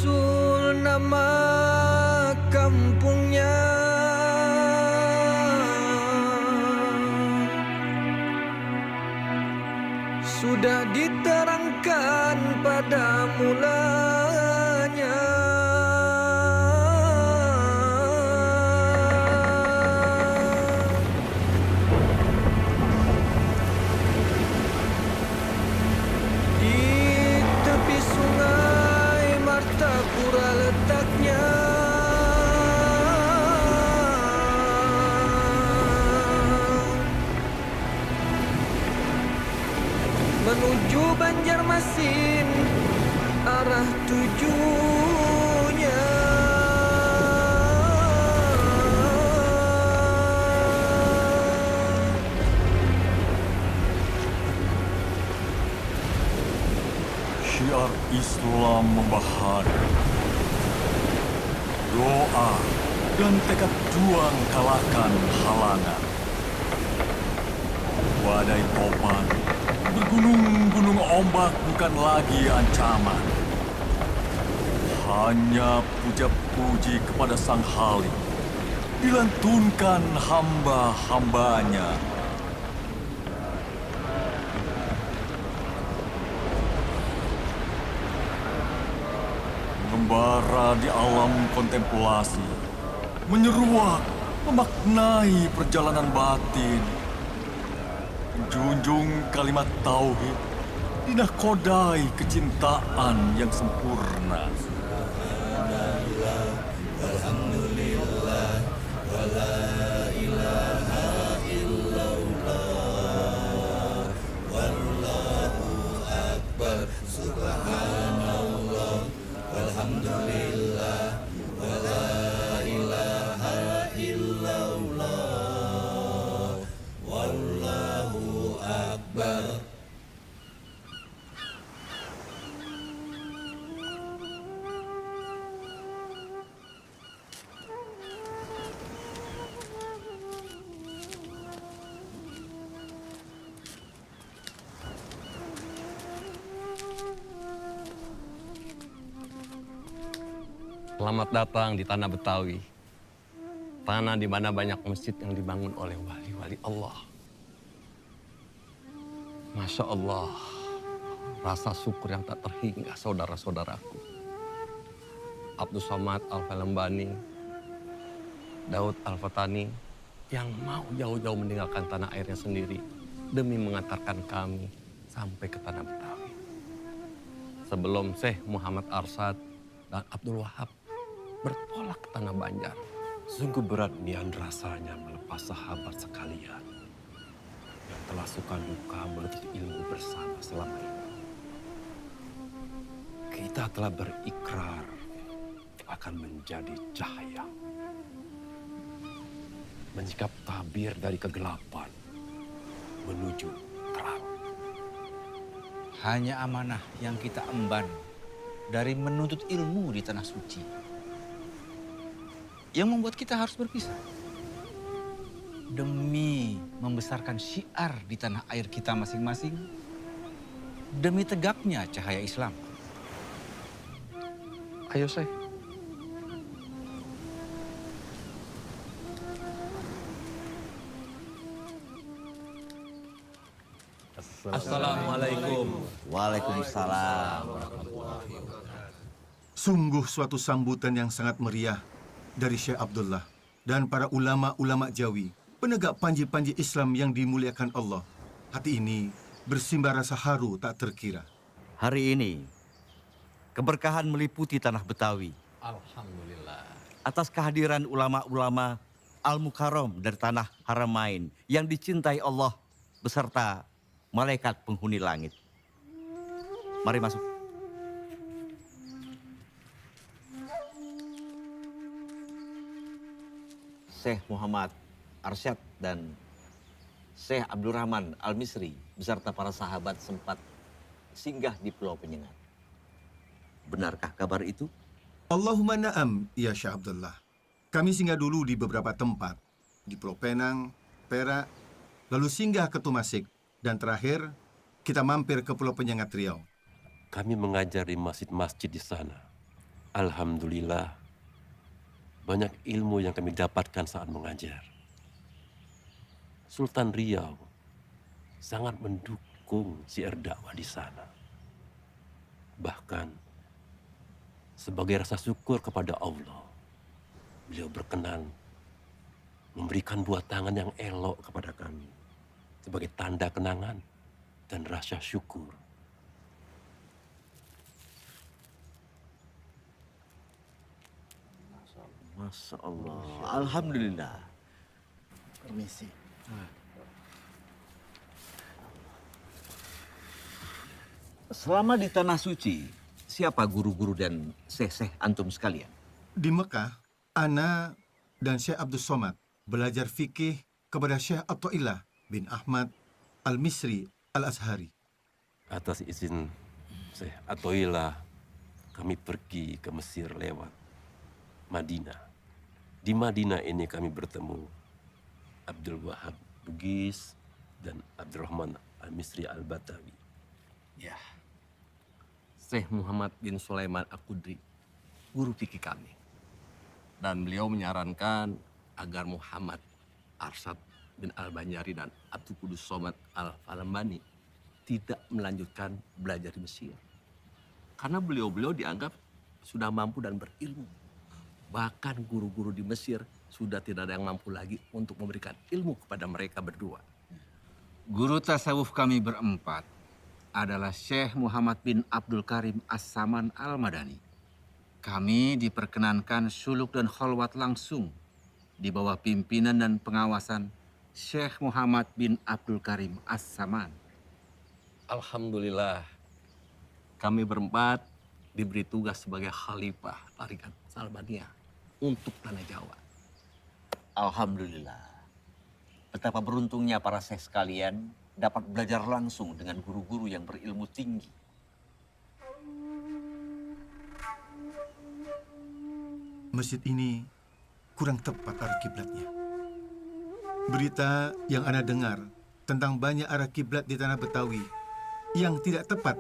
menyusul nama kampungnya. Sudah diterangkan pada mulanya. Di tepi sungai Martapura letaknya. Menuju Banjarmasin arah tujunya. Syiar Islam membahana. Doa dan tekad juang kalahkan halangan. Badai topan, bergunung-gunung ombak bukan lagi ancaman. Hanya puja-puji kepada Sang Halim dilantunkan hamba-hambanya. Mengembara di alam kontemplasi, menyeruak, memaknai perjalanan batin. Junjung kalimat tauhid, dinakodai kecintaan yang sempurna. Alhamdulillah, wa la ilaha illallah, wallahu akbar, subhanallah, walhamdulillah, wa la ilaha illallah, wallahu akbar. Selamat datang di tanah Betawi. Tanah di mana banyak masjid yang dibangun oleh wali-wali Allah. Masya Allah, rasa syukur yang tak terhingga saudara-saudaraku. Abdus Somad Al-Falembani, Daud Al-Fatani, yang mau jauh-jauh meninggalkan tanah airnya sendiri demi mengantarkan kami sampai ke tanah Betawi. Sebelum Syekh Muhammad Arsad dan Abdul Wahab bertolak ke tanah Banjar. Sungguh berat nian rasanya melepas sahabat sekalian yang telah suka duka menuntut ilmu bersama selama ini. Kita telah berikrar akan menjadi cahaya, menyikap tabir dari kegelapan menuju terang. Hanya amanah yang kita emban dari menuntut ilmu di tanah suci yang membuat kita harus berpisah. Demi membesarkan syiar di tanah air kita masing-masing, demi tegaknya cahaya Islam. Ayo Syekh. Assalamualaikum. Waalaikumsalam. Sungguh suatu sambutan yang sangat meriah dari Syekh Abdullah dan para ulama-ulama Jawi, penegak panji-panji Islam yang dimuliakan Allah. Hati ini bersimbah rasa haru tak terkira. Hari ini, keberkahan meliputi tanah Betawi. Alhamdulillah. Atas kehadiran ulama-ulama Al-Mukarram dari tanah Haramain yang dicintai Allah beserta malaikat penghuni langit. Mari masuk. Syekh Muhammad Arsyad dan Syekh Abdurrahman Al-Misri beserta para sahabat sempat singgah di Pulau Penyengat. Benarkah kabar itu? Allahumma na'am, ya Syekh Abdullah. Kami singgah dulu di beberapa tempat. Di Pulau Penang, Perak, lalu singgah ke Tumasik, dan terakhir kita mampir ke Pulau Penyengat Riau. Kami mengajar di masjid-masjid di sana. Alhamdulillah, banyak ilmu yang kami dapatkan saat mengajar. Sultan Riau sangat mendukung syiar dakwah di sana. Bahkan, sebagai rasa syukur kepada Allah, beliau berkenan memberikan buah tangan yang elok kepada kami sebagai tanda kenangan dan rasa syukur. Masya Allah. Alhamdulillah. Permisi. Selama di Tanah Suci, siapa guru-guru dan syekh-syekh antum sekalian? Di Mekah, Ana dan Syekh Abdul Somad belajar fikih kepada Syekh Atha'illah bin Ahmad Al-Misri Al-Azhari. Atas izin Syekh Atha'illah, kami pergi ke Mesir lewat Madinah. Di Madinah ini kami bertemu Abdul Wahab Bugis dan Abdurrahman Al-Misri Al-Batawi. Ya, Syekh Muhammad bin Sulaiman Al-Qudri, guru fikih kami. Dan beliau menyarankan agar Muhammad Arsyad bin Al-Banjari dan Abdul Qudus Somad Al-Falembani tidak melanjutkan belajar di Mesir. Karena beliau-beliau dianggap sudah mampu dan berilmu. Bahkan guru-guru di Mesir sudah tidak ada yang mampu lagi untuk memberikan ilmu kepada mereka berdua. Guru tasawuf kami berempat adalah Syekh Muhammad bin Abdul Karim As-Saman Al-Madani. Kami diperkenankan suluk dan kholwat langsung di bawah pimpinan dan pengawasan Syekh Muhammad bin Abdul Karim As-Saman. Alhamdulillah, kami berempat diberi tugas sebagai khalifah tarikat Salbaniyah untuk tanah Jawa. Alhamdulillah. Betapa beruntungnya para syekh sekalian dapat belajar langsung dengan guru-guru yang berilmu tinggi. Masjid ini kurang tepat arah kiblatnya. Berita yang Ana dengar tentang banyak arah kiblat di tanah Betawi yang tidak tepat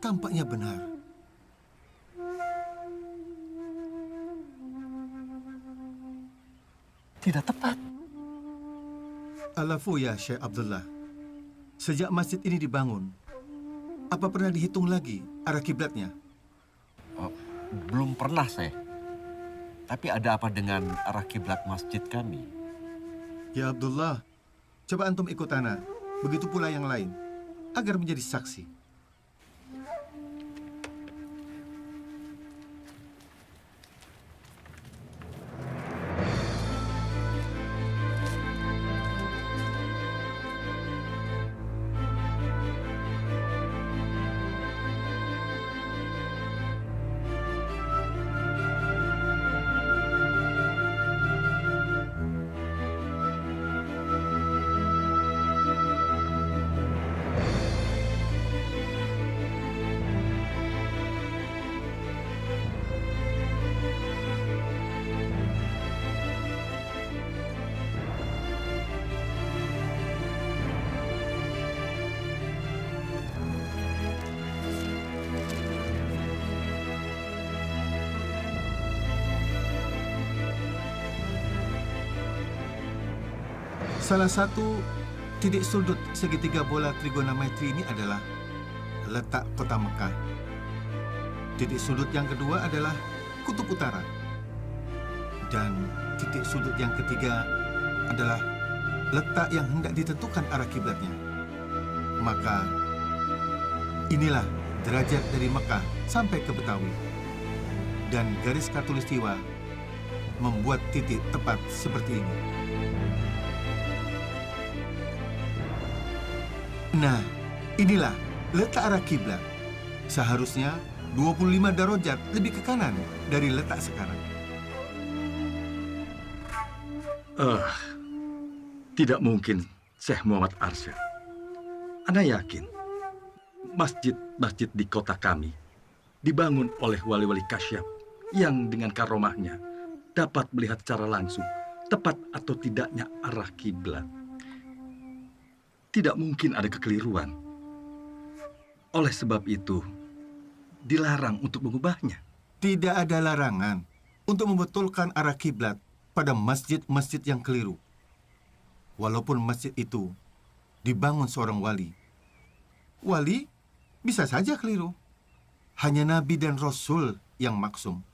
tampaknya benar. Tidak tepat. Alafu ya Syekh Abdullah. Sejak masjid ini dibangun, apa pernah dihitung lagi arah kiblatnya? Oh, belum pernah, Syekh. Tapi ada apa dengan arah kiblat masjid kami? Ya Abdullah, coba antum ikut Ana, begitu pula yang lain, agar menjadi saksi. Salah satu titik sudut segitiga bola trigonometri ini adalah letak kota Mekah. Titik sudut yang kedua adalah kutub utara. Dan titik sudut yang ketiga adalah letak yang hendak ditentukan arah kiblatnya. Maka inilah derajat dari Mekah sampai ke Betawi. Dan garis khatulistiwa membuat titik tepat seperti ini. Nah, inilah letak arah kiblat. Seharusnya 25 darajat lebih ke kanan dari letak sekarang. Tidak mungkin, Syekh Muhammad Arsyad. Ana yakin, masjid-masjid di kota kami dibangun oleh wali-wali kasyaf yang dengan karomahnya dapat melihat secara langsung tepat atau tidaknya arah kiblat. Tidak mungkin ada kekeliruan. Oleh sebab itu, dilarang untuk mengubahnya. Tidak ada larangan untuk membetulkan arah kiblat pada masjid-masjid yang keliru. Walaupun masjid itu dibangun seorang wali. Wali bisa saja keliru. Hanya Nabi dan Rasul yang maksum.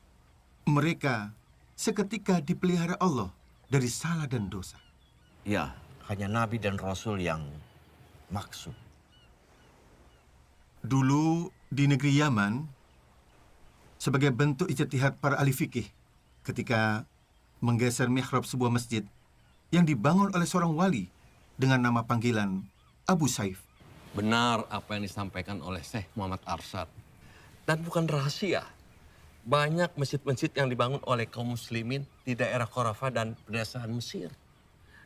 Mereka seketika dipelihara Allah dari salah dan dosa. Ya, hanya Nabi dan Rasul yang maksum. Dulu di negeri Yaman, sebagai bentuk ijtihad para ahli fikih ketika menggeser mihrab sebuah masjid yang dibangun oleh seorang wali dengan nama panggilan Abu Saif. Benar apa yang disampaikan oleh Syekh Muhammad Arsyad. Dan bukan rahasia. Banyak masjid-masjid yang dibangun oleh kaum muslimin di daerah Khurafa dan pedesaan Mesir.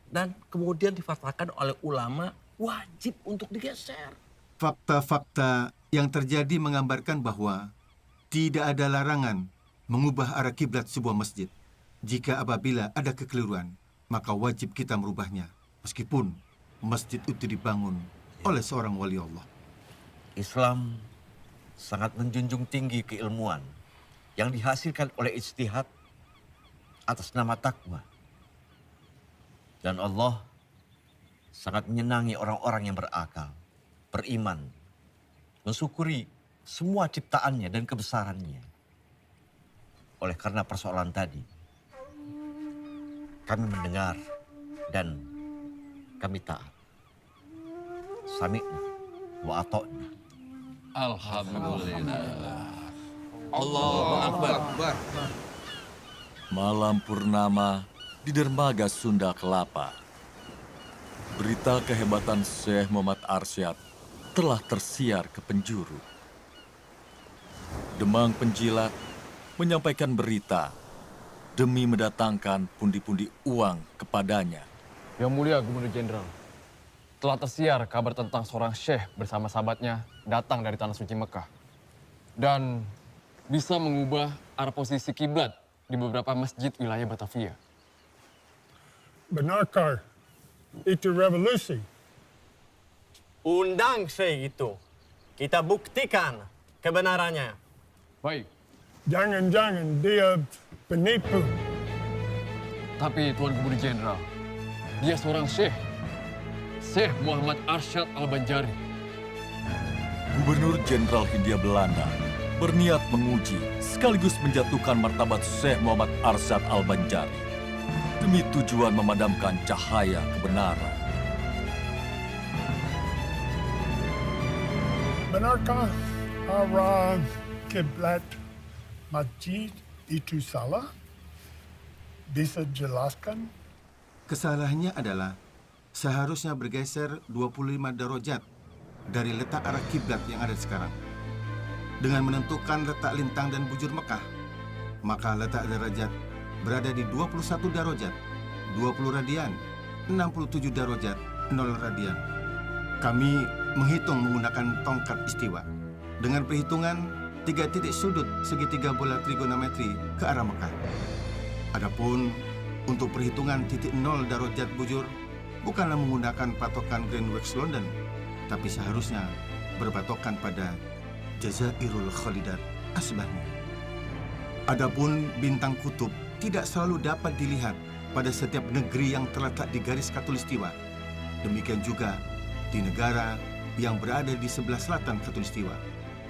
Dan kemudian difatwakan oleh ulama wajib untuk digeser. Fakta-fakta yang terjadi menggambarkan bahwa tidak ada larangan mengubah arah kiblat sebuah masjid. Jika apabila ada kekeliruan, maka wajib kita merubahnya. Meskipun masjid itu dibangun oleh seorang wali Allah. Islam sangat menjunjung tinggi keilmuan yang dihasilkan oleh ijtihad atas nama takwa. Dan Allah sangat menyenangi orang-orang yang berakal, beriman, mensyukuri semua ciptaannya dan kebesarannya. Oleh karena persoalan tadi, kami mendengar dan kami taat. Sami'na wa ata'na. Alhamdulillah. Allahu Akbar. Malam purnama di dermaga Sunda Kelapa. Berita kehebatan Syekh Muhammad Arsyad telah tersiar ke penjuru. Demang penjilat menyampaikan berita demi mendatangkan pundi-pundi uang kepadanya. Yang mulia Gubernur Jenderal, telah tersiar kabar tentang seorang syekh bersama sahabatnya datang dari Tanah Suci Mekah. Dan bisa mengubah arah posisi kiblat di beberapa masjid wilayah Batavia. Benarkah itu revolusi? Undang syekh itu. Kita buktikan kebenarannya. Baik. Jangan-jangan dia penipu. Tapi Tuan Gubernur Jenderal, dia seorang syekh. Syekh Muhammad Arsyad Al-Banjari. Gubernur Jenderal Hindia Belanda berniat menguji sekaligus menjatuhkan martabat Syekh Muhammad Arsyad Al-Banjari demi tujuan memadamkan cahaya kebenaran. Benarkah arah kiblat masjid itu salah? Bisa jelaskan? Kesalahannya adalah seharusnya bergeser 25 derajat dari letak arah kiblat yang ada sekarang. Dengan menentukan letak lintang dan bujur Mekah, maka letak derajat berada di 21 derajat, 20 radian, 67 derajat, 0 radian. Kami menghitung menggunakan tongkat istiwa dengan perhitungan 3 titik sudut segitiga bola trigonometri ke arah Mekah. Adapun untuk perhitungan titik 0 derajat bujur bukanlah menggunakan patokan Greenwich London, tapi seharusnya berpatokan pada Jazairul Khalidat Asbahni. Adapun bintang kutub tidak selalu dapat dilihat pada setiap negeri yang terletak di garis khatulistiwa. Demikian juga di negara yang berada di sebelah selatan khatulistiwa,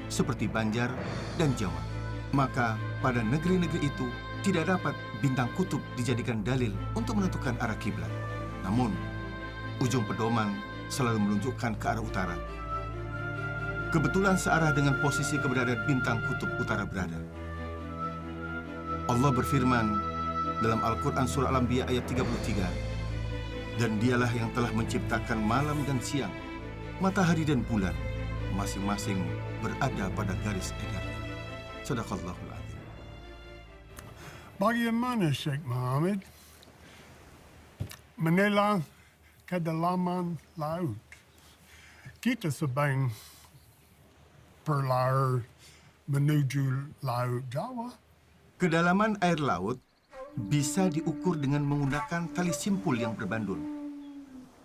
seperti Banjar dan Jawa. Maka pada negeri-negeri itu tidak dapat bintang kutub dijadikan dalil untuk menentukan arah kiblat. Namun, ujung pedoman selalu menunjukkan ke arah utara. Kebetulan searah dengan posisi keberadaan bintang kutub utara berada. Allah berfirman dalam Al-Quran Surah Al-Anbiya ayat 33, dan dialah yang telah menciptakan malam dan siang, matahari dan bulan, masing-masing berada pada garis edarnya. Sadaqallahul Adzim. Bagaimana Syekh Muhammad menilai kedalaman laut? Kita sedang berlayar menuju Laut Jawa. Kedalaman air laut bisa diukur dengan menggunakan tali simpul yang berbandul.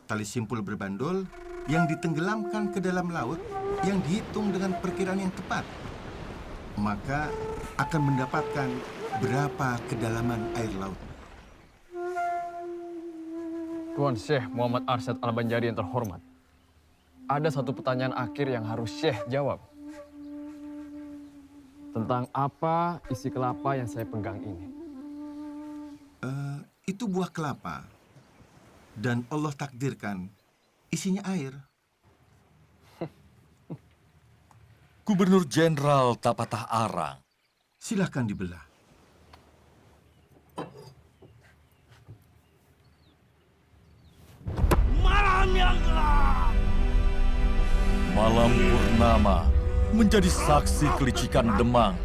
Tali simpul berbandul yang ditenggelamkan ke dalam laut yang dihitung dengan perkiraan yang tepat. Maka akan mendapatkan berapa kedalaman air laut. Tuan Syekh Muhammad Arsyad Al-Banjari yang terhormat, ada satu pertanyaan akhir yang harus Syekh jawab. Tentang apa isi kelapa yang saya pegang ini? Itu buah kelapa. Dan Allah takdirkan isinya air. Gubernur Jenderal tak patah arang. Silahkan dibelah. Malam yang gelap. Malam purnama menjadi saksi kelicikan Demang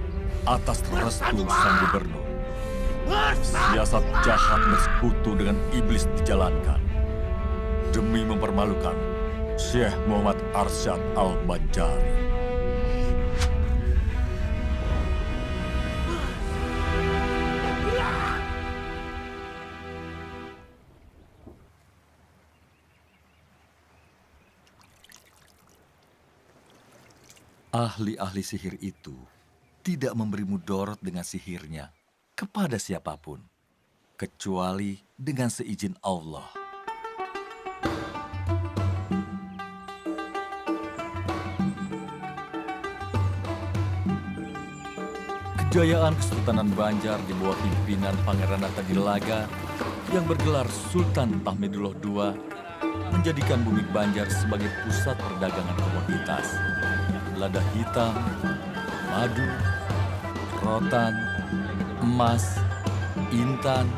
atas restu sang gubernur. Siasat jahat bersekutu dengan iblis dijalankan demi mempermalukan Syekh Muhammad Arsyad Al-Banjari. Ahli-ahli sihir itu tidak memberi mudarat dengan sihirnya kepada siapapun, kecuali dengan seizin Allah. Kejayaan Kesultanan Banjar di bawah pimpinan Pangeran Tadilaga yang bergelar Sultan Tahmidullah II menjadikan bumi Banjar sebagai pusat perdagangan komoditas. Lada hitam, madu, rotan, emas, intan,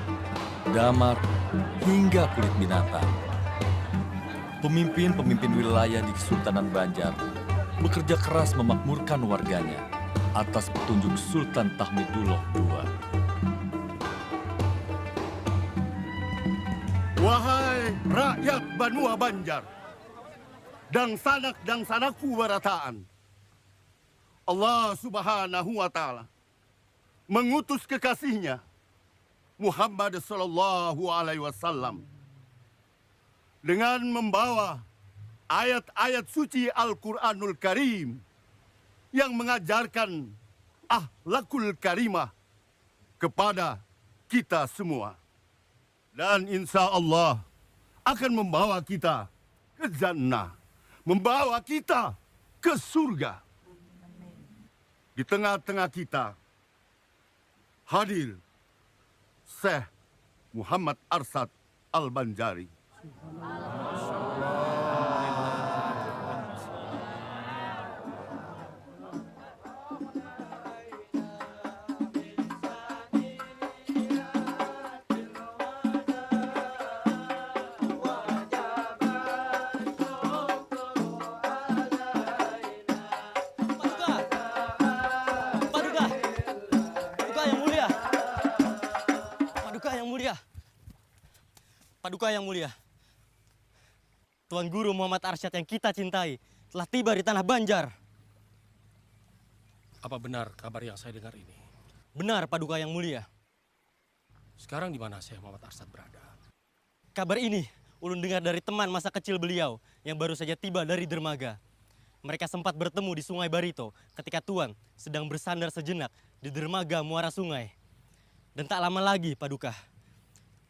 damar, hingga kulit binatang. Pemimpin-pemimpin wilayah di Kesultanan Banjar bekerja keras memakmurkan warganya atas petunjuk Sultan Tahmidullah II. Wahai rakyat Banua Banjar, dangsanak-dangsanaku barataan, Allah Subhanahu wa Ta'ala mengutus kekasihnya Muhammad Sallallahu Alaihi Wasallam dengan membawa ayat-ayat suci Al-Quranul Karim yang mengajarkan akhlakul karimah kepada kita semua. Dan insya Allah akan membawa kita ke jannah, membawa kita ke surga. Di tengah-tengah kita hadir Syekh Muhammad Arsyad Al-Banjari. Paduka yang mulia, Tuan Guru Muhammad Arsyad yang kita cintai telah tiba di tanah Banjar. Apa benar kabar yang saya dengar ini? Benar, Paduka yang mulia. Sekarang di mana Syekh Muhammad Arsyad berada? Kabar ini ulun dengar dari teman masa kecil beliau yang baru saja tiba dari dermaga. Mereka sempat bertemu di Sungai Barito ketika Tuan sedang bersandar sejenak di dermaga Muara Sungai. Dan tak lama lagi, Paduka,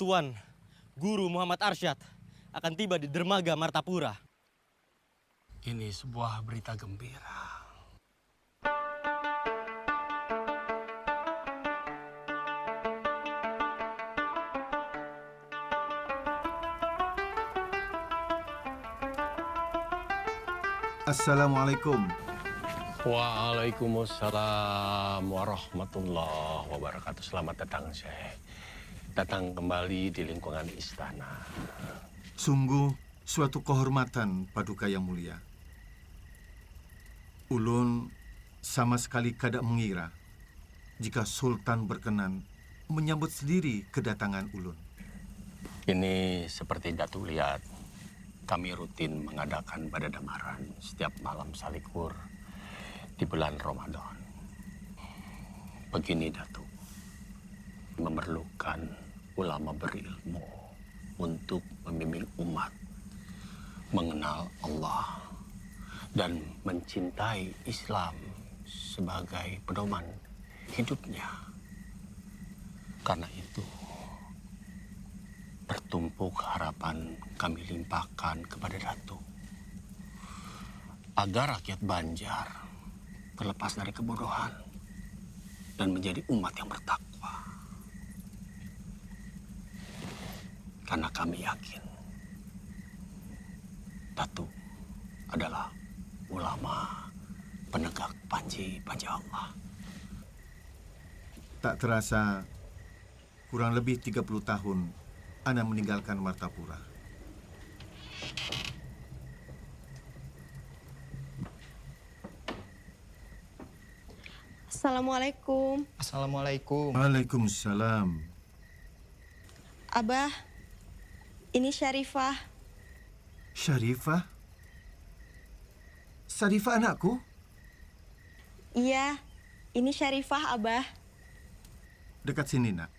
Tuan Guru Muhammad Arsyad akan tiba di dermaga Martapura. Ini sebuah berita gembira. Assalamualaikum. Waalaikumsalam warahmatullahi wabarakatuh. Selamat datang, Syekh. Datang kembali di lingkungan istana. Sungguh suatu kehormatan, Paduka yang mulia. Ulun sama sekali kada mengira jika Sultan berkenan menyambut sendiri kedatangan ulun. Ini seperti Datuk lihat, kami rutin mengadakan badadamaran setiap malam salikur di bulan Ramadan. Begini, Datuk, memerlukan ulama berilmu untuk membimbing umat mengenal Allah dan mencintai Islam sebagai pedoman hidupnya. Karena itu, bertumpuk harapan kami limpahkan kepada Datuk agar rakyat Banjar terlepas dari kebodohan dan menjadi umat yang bertakwa. Karena kami yakin Datuk adalah ulama penegak panji Allah. Tak terasa, kurang lebih 30 tahun Ana meninggalkan Martapura. Assalamualaikum. Assalamualaikum. Waalaikumsalam. Abah, ini Syarifah. Syarifah? Syarifah anakku? Iya, ini Syarifah, Abah. Dekat sini, nak.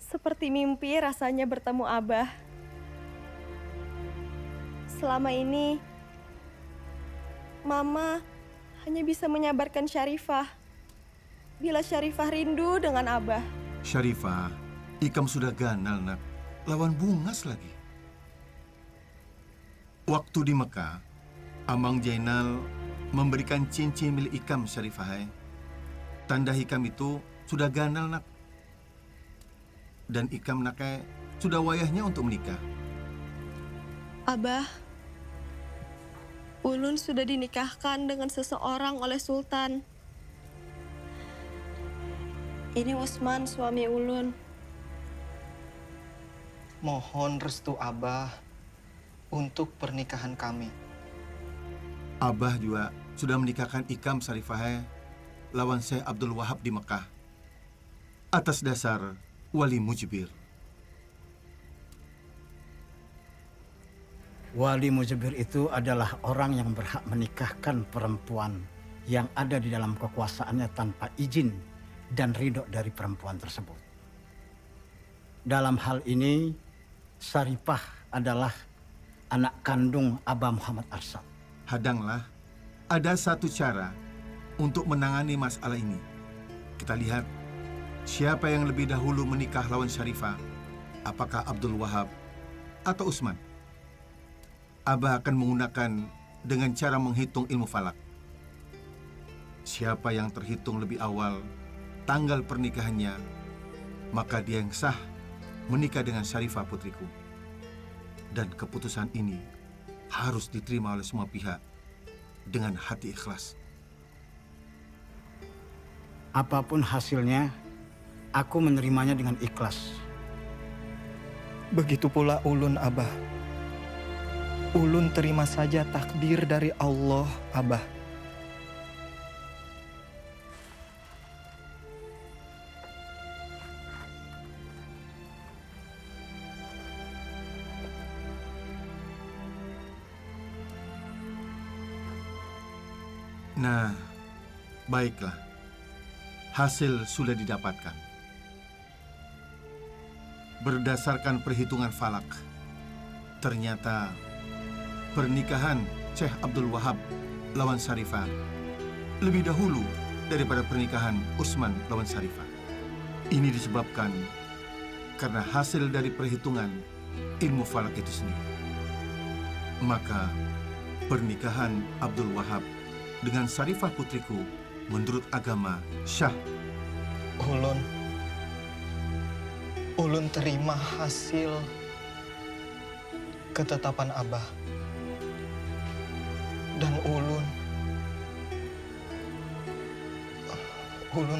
Seperti mimpi rasanya bertemu Abah. Selama ini, Mama hanya bisa menyabarkan Syarifah. Bila Syarifah rindu dengan Abah. Syarifah, Ikam sudah ganal, nak. Lawan Bungas lagi. Waktu di Mekah, Amang Jainal memberikan cincin milik Ikam, Syarifah. Tanda Ikam itu sudah ganal, nak. Dan Ikam nakai sudah wayahnya untuk menikah. Abah, Ulun sudah dinikahkan dengan seseorang oleh Sultan. Ini Usman, suami Ulun. Mohon restu Abah untuk pernikahan kami. Abah juga sudah menikahkan Ikam Syarifah lawan Syekh Abdul Wahab di Mekah. Atas dasar Wali Mujibir. Wali Mujibir itu adalah orang yang berhak menikahkan perempuan yang ada di dalam kekuasaannya tanpa izin dan ridho dari perempuan tersebut. Dalam hal ini, Syarifah adalah anak kandung Abah Muhammad Arsyad. Hadanglah, ada satu cara untuk menangani masalah ini. Kita lihat siapa yang lebih dahulu menikah lawan Syarifah, apakah Abdul Wahab atau Usman? Abah akan menggunakan dengan cara menghitung ilmu falak. Siapa yang terhitung lebih awal tanggal pernikahannya, maka dia yang sah menikah dengan Syarifah putriku. Dan keputusan ini harus diterima oleh semua pihak dengan hati ikhlas. Apapun hasilnya, aku menerimanya dengan ikhlas. Begitu pula Ulun, Abah. Ulun terima saja takdir dari Allah, Abah. Nah, baiklah. Hasil sudah didapatkan. Berdasarkan perhitungan falak, ternyata pernikahan Syekh Abdul Wahab lawan Syarifah lebih dahulu daripada pernikahan Usman lawan Syarifah. Ini disebabkan karena hasil dari perhitungan ilmu falak itu sendiri. Maka pernikahan Abdul Wahab dengan Syarifah putriku menurut agama Syah. Ulun terima hasil ketetapan Abah. Dan Ulun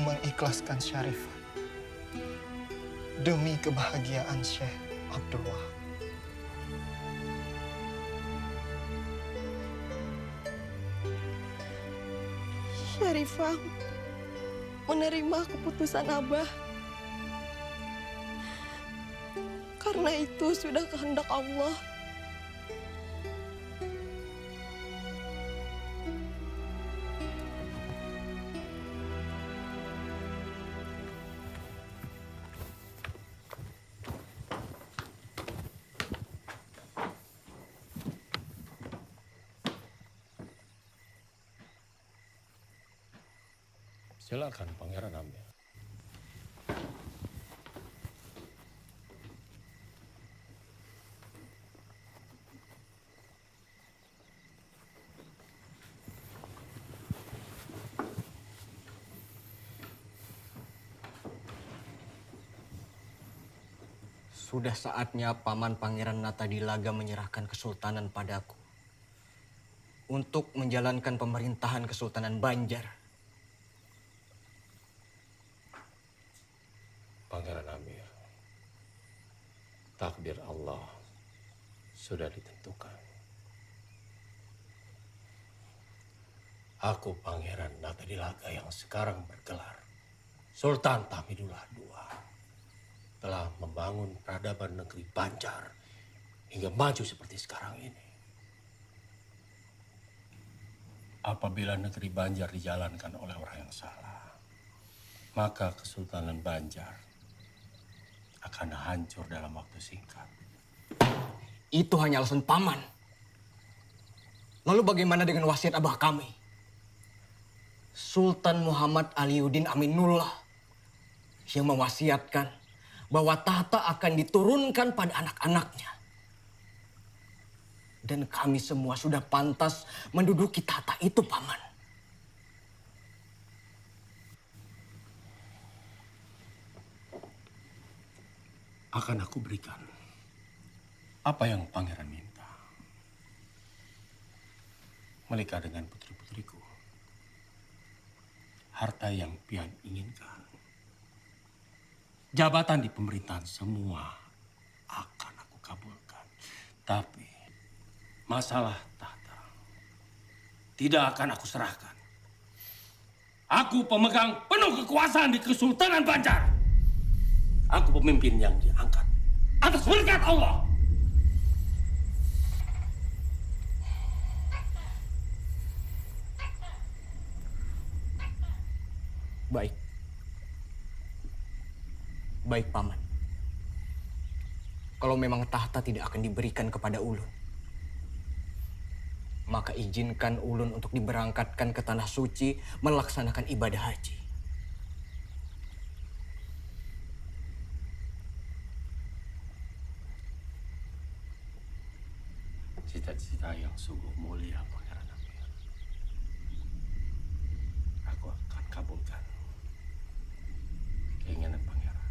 mengikhlaskan Syarifah demi kebahagiaan Syekh Abdul Wahab. Syarifah menerima keputusan Abah. Karena itu sudah kehendak Allah. Silakan Pangeran Amir. Sudah saatnya Paman Pangeran Natadilaga menyerahkan kesultanan padaku untuk menjalankan pemerintahan Kesultanan Banjar. Pangeran Amir, takdir Allah sudah ditentukan. Aku Pangeran Natadilaga yang sekarang bergelar Sultan Tahmidullah II telah membangun peradaban negeri Banjar hingga maju seperti sekarang ini. Apabila negeri Banjar dijalankan oleh orang yang salah, maka Kesultanan Banjar akan hancur dalam waktu singkat. Itu hanya alasan Paman. Lalu bagaimana dengan wasiat abah kami? Sultan Muhammad Aliuddin Aminullah yang mewasiatkan bahwa tahta akan diturunkan pada anak-anaknya. Dan kami semua sudah pantas menduduki tahta itu, Paman. Akan aku berikan apa yang Pangeran minta. Menikah dengan putri-putriku. Harta yang pian inginkan. Jabatan di pemerintahan semua akan aku kabulkan. Tapi masalah tahta tidak akan aku serahkan. Aku pemegang penuh kekuasaan di Kesultanan Banjar. Aku pemimpin yang diangkat atas berkat Allah. Baik. Baik, Paman. Kalau memang tahta tidak akan diberikan kepada Ulun, maka izinkan Ulun untuk diberangkatkan ke Tanah Suci melaksanakan ibadah haji. Cita-cita yang sungguh mulia, Pangeran Amir. Aku akan kabulkan keinginan Pangeran.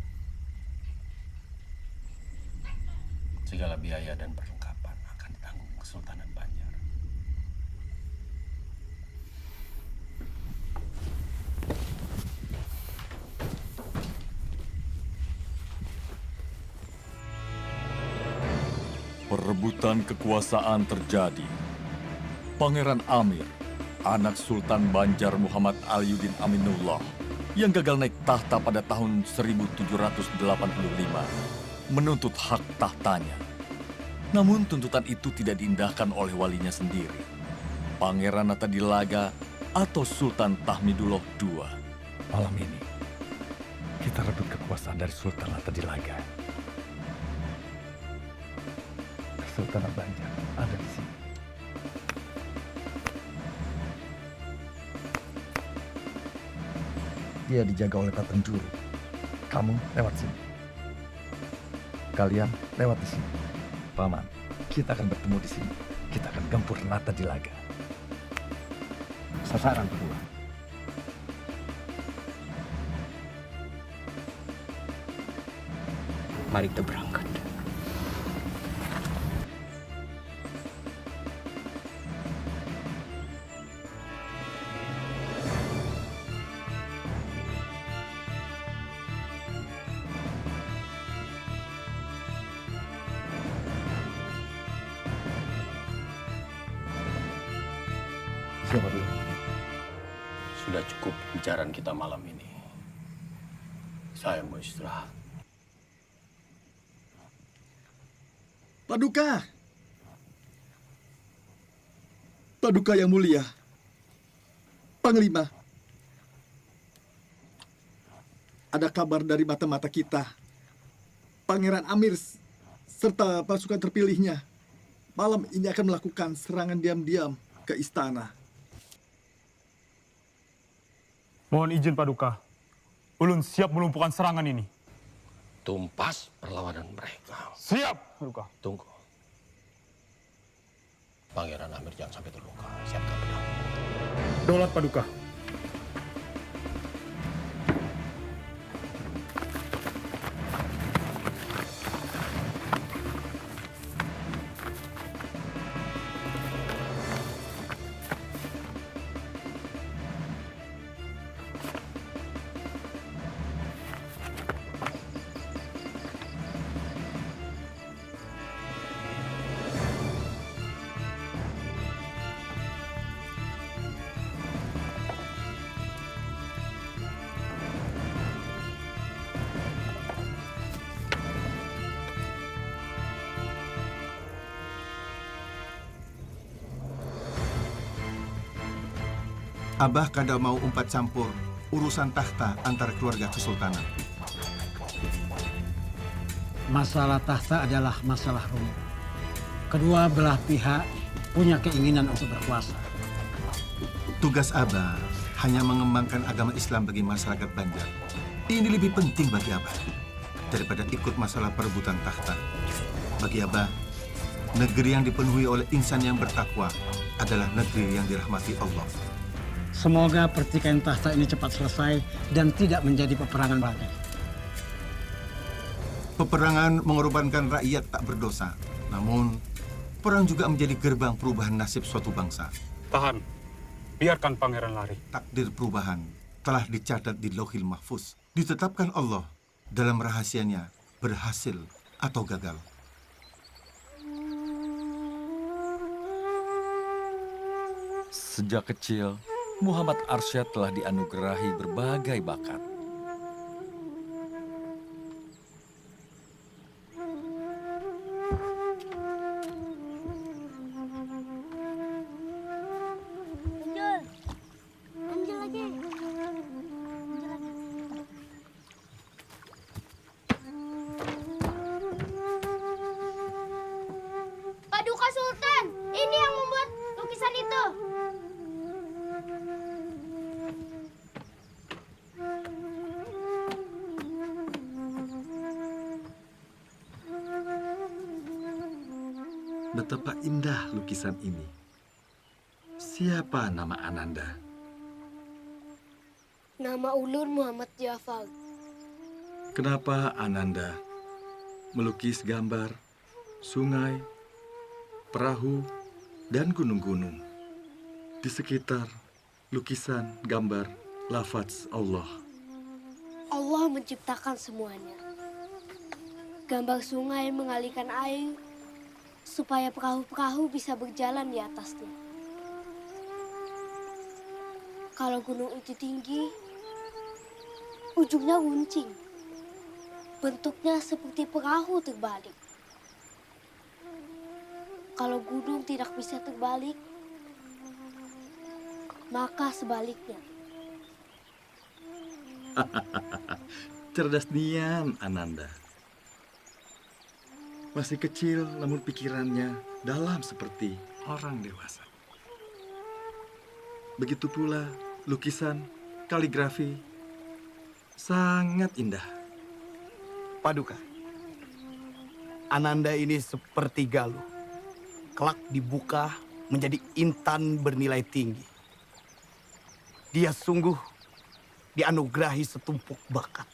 Segala biaya dan perlengkapan akan ditanggung Kesultanan Banjar. Perebutan kekuasaan terjadi. Pangeran Amir, anak Sultan Banjar Muhammad Aliuddin Aminullah, yang gagal naik tahta pada tahun 1785, menuntut hak tahtanya. Namun tuntutan itu tidak diindahkan oleh walinya sendiri, Pangeran Natadilaga atau Sultan Tahmidullah II. Malam ini, kita rebut kekuasaan dari Sultan Natadilaga. Kesultanan Banjar ada di sini. Dia dijaga oleh Paten Juru. Kamu lewat sini. Kalian lewat di sini. Paman, kita akan bertemu di sini. Kita akan gempur Natadilaga. Sasaran kedua. Mari kita berangkat. Siapa dulu? Sudah cukup pembicaraan kita malam ini. Saya mau istirahat. Paduka! Paduka yang mulia. Panglima. Ada kabar dari mata-mata kita. Pangeran Amir serta pasukan terpilihnya malam ini akan melakukan serangan diam-diam ke istana. Mohon izin Paduka. Ulun siap melumpuhkan serangan ini. Tumpas perlawanan mereka. Siap, Paduka. Tunggu. Pangeran Amir jangan sampai terluka. Siapkan pedang. Daulat Paduka. Abah kada mau umpat campur urusan tahta antara keluarga kesultanan. Masalah tahta adalah masalah rumit. Kedua belah pihak punya keinginan untuk berkuasa. Tugas Abah hanya mengembangkan agama Islam bagi masyarakat Banjar. Ini lebih penting bagi Abah daripada ikut masalah perebutan tahta. Bagi Abah, negeri yang dipenuhi oleh insan yang bertakwa adalah negeri yang dirahmati Allah. Semoga pertikaian tahta ini cepat selesai dan tidak menjadi peperangan lagi. Peperangan mengorbankan rakyat tak berdosa. Namun, perang juga menjadi gerbang perubahan nasib suatu bangsa. Tahan. Biarkan pangeran lari. Takdir perubahan telah dicatat di Lauhil Mahfuz. Ditetapkan Allah dalam rahasianya berhasil atau gagal. Sejak kecil, Muhammad Arsyad telah dianugerahi berbagai bakat. Paduka Sultan, ini yang membuat lukisan itu. Betapa indah lukisan ini. Siapa nama Ananda? Nama ulun Muhammad Jafar. Kenapa Ananda melukis gambar sungai, perahu, dan gunung-gunung di sekitar lukisan gambar lafaz Allah? Allah menciptakan semuanya. Gambar sungai mengalirkan air supaya perahu-perahu bisa berjalan di atasnya. Kalau gunung itu tinggi, ujungnya runcing. Bentuknya seperti perahu terbalik. Kalau gunung tidak bisa terbalik, maka sebaliknya. Cerdas nian, Ananda. Masih kecil, namun pikirannya dalam seperti orang dewasa. Begitu pula lukisan, kaligrafi, sangat indah. Paduka, Ananda ini seperti Galuh. Kelak dibuka menjadi intan bernilai tinggi. Dia sungguh dianugerahi setumpuk bakat.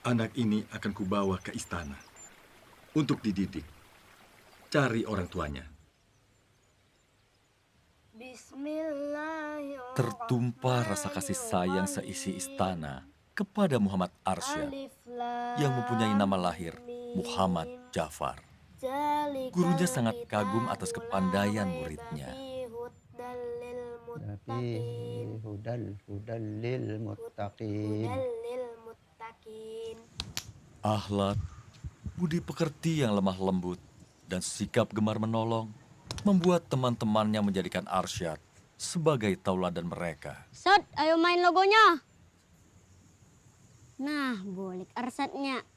Anak ini akan kubawa ke istana untuk dididik. Cari orang tuanya. Tertumpah rasa kasih sayang seisi istana kepada Muhammad Arsyad yang mempunyai nama lahir Muhammad Jafar. Gurunya sangat kagum atas kepandaian muridnya. Akhlak, budi pekerti yang lemah lembut, dan sikap gemar menolong membuat teman-temannya menjadikan Arsyad sebagai tauladan mereka. Sat, ayo main logonya. Nah, boleh Arsyadnya.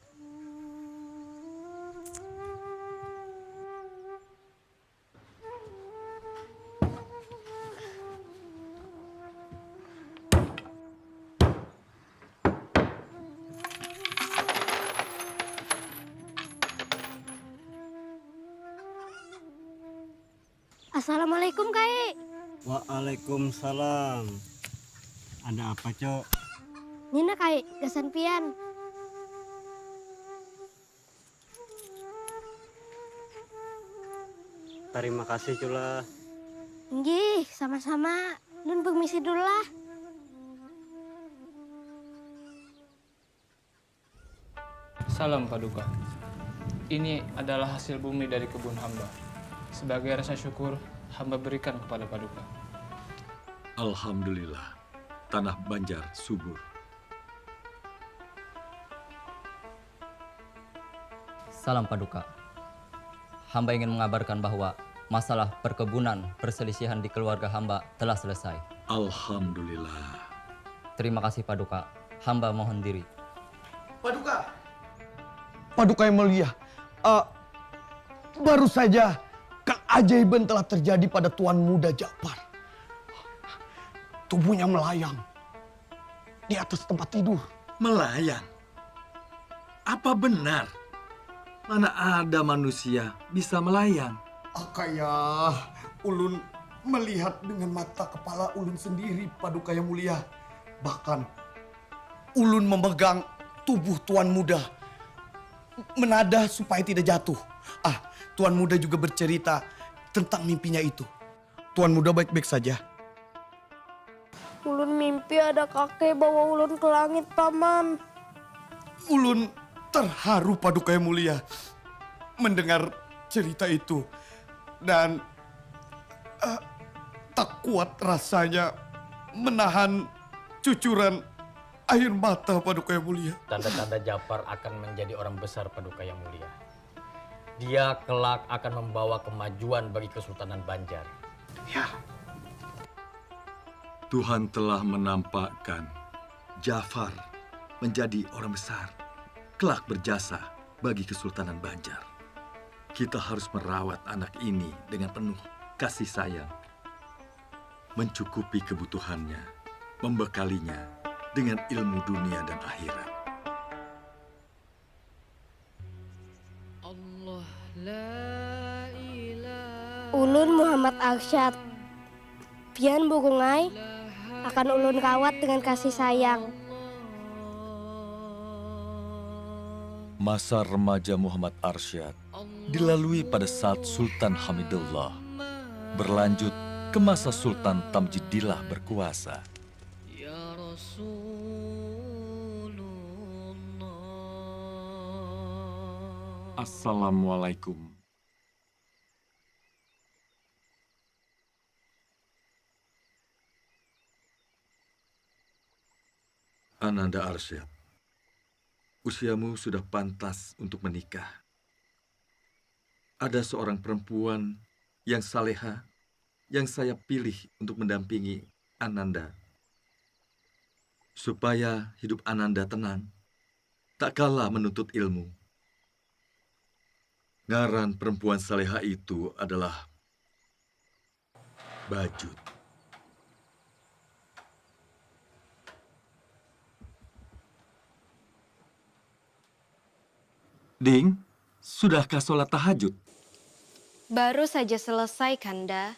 Assalamualaikum, Kai. Waalaikumsalam. Ada apa, Cok? Nina, Kai, gasan pian. Terima kasih, Cula. Nggih, sama-sama. Nun permisi dulu lah. Salam Paduka. Ini adalah hasil bumi dari kebun hamba. Sebagai rasa syukur, hamba berikan kepada Paduka. Alhamdulillah, tanah Banjar subur. Salam Paduka. Hamba ingin mengabarkan bahwa masalah perkebunan perselisihan di keluarga hamba telah selesai. Alhamdulillah. Terima kasih Paduka. Hamba mohon diri. Paduka. Paduka yang mulia. Baru saja keajaiban telah terjadi pada Tuan Muda Ja'far. Tubuhnya melayang di atas tempat tidur. Melayang? Apa benar? Mana ada manusia bisa melayang? Kayak ulun melihat dengan mata kepala ulun sendiri, Paduka yang mulia. Bahkan ulun memegang tubuh Tuan Muda, menadah supaya tidak jatuh. Tuan Muda juga bercerita tentang mimpinya itu. Tuan Muda baik-baik saja. Ulun mimpi ada kakek bawa ulun ke langit, Paman. Ulun terharu, Paduka yang mulia, mendengar cerita itu. Dan tak kuat rasanya menahan cucuran air mata, Paduka yang mulia. Tanda-tanda Ja'far akan menjadi orang besar, Paduka yang mulia. Dia kelak akan membawa kemajuan bagi Kesultanan Banjar. Ya. Tuhan telah menampakkan Ja'far menjadi orang besar, kelak berjasa bagi Kesultanan Banjar. Kita harus merawat anak ini dengan penuh kasih sayang, mencukupi kebutuhannya, membekalinya dengan ilmu dunia dan akhirat. Ulun Muhammad Arsyad. Pian Burungai akan ulun rawat dengan kasih sayang. Masa remaja Muhammad Arsyad dilalui pada saat Sultan Hamidullah, berlanjut ke masa Sultan Tamjidillah berkuasa. Assalamualaikum. Ananda Arsyad, usiamu sudah pantas untuk menikah. Ada seorang perempuan yang saleha yang saya pilih untuk mendampingi Ananda. Supaya hidup Ananda tenang, tak kalah menuntut ilmu. Ngaran perempuan saleha itu adalah Bajut. Ding, sudahkah sholat tahajud? Baru saja selesai, Kanda.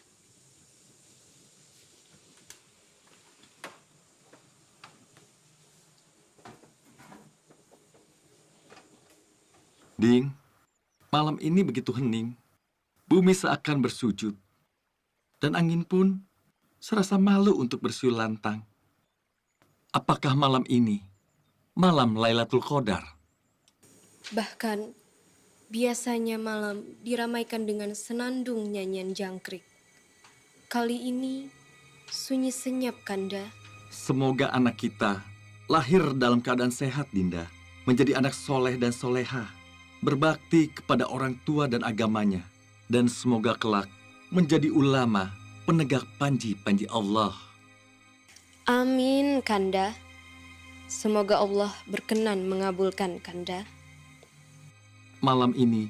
Ding, malam ini begitu hening. Bumi seakan bersujud. Dan angin pun serasa malu untuk bersiul lantang. Apakah malam ini malam Lailatul Qadar? Bahkan, biasanya malam diramaikan dengan senandung nyanyian jangkrik. Kali ini, sunyi senyap, Kanda. Semoga anak kita lahir dalam keadaan sehat, Dinda. Menjadi anak soleh dan soleha. Berbakti kepada orang tua dan agamanya. Dan semoga kelak menjadi ulama penegak panji-panji Allah. Amin, Kanda. Semoga Allah berkenan mengabulkan, Kanda. Malam ini,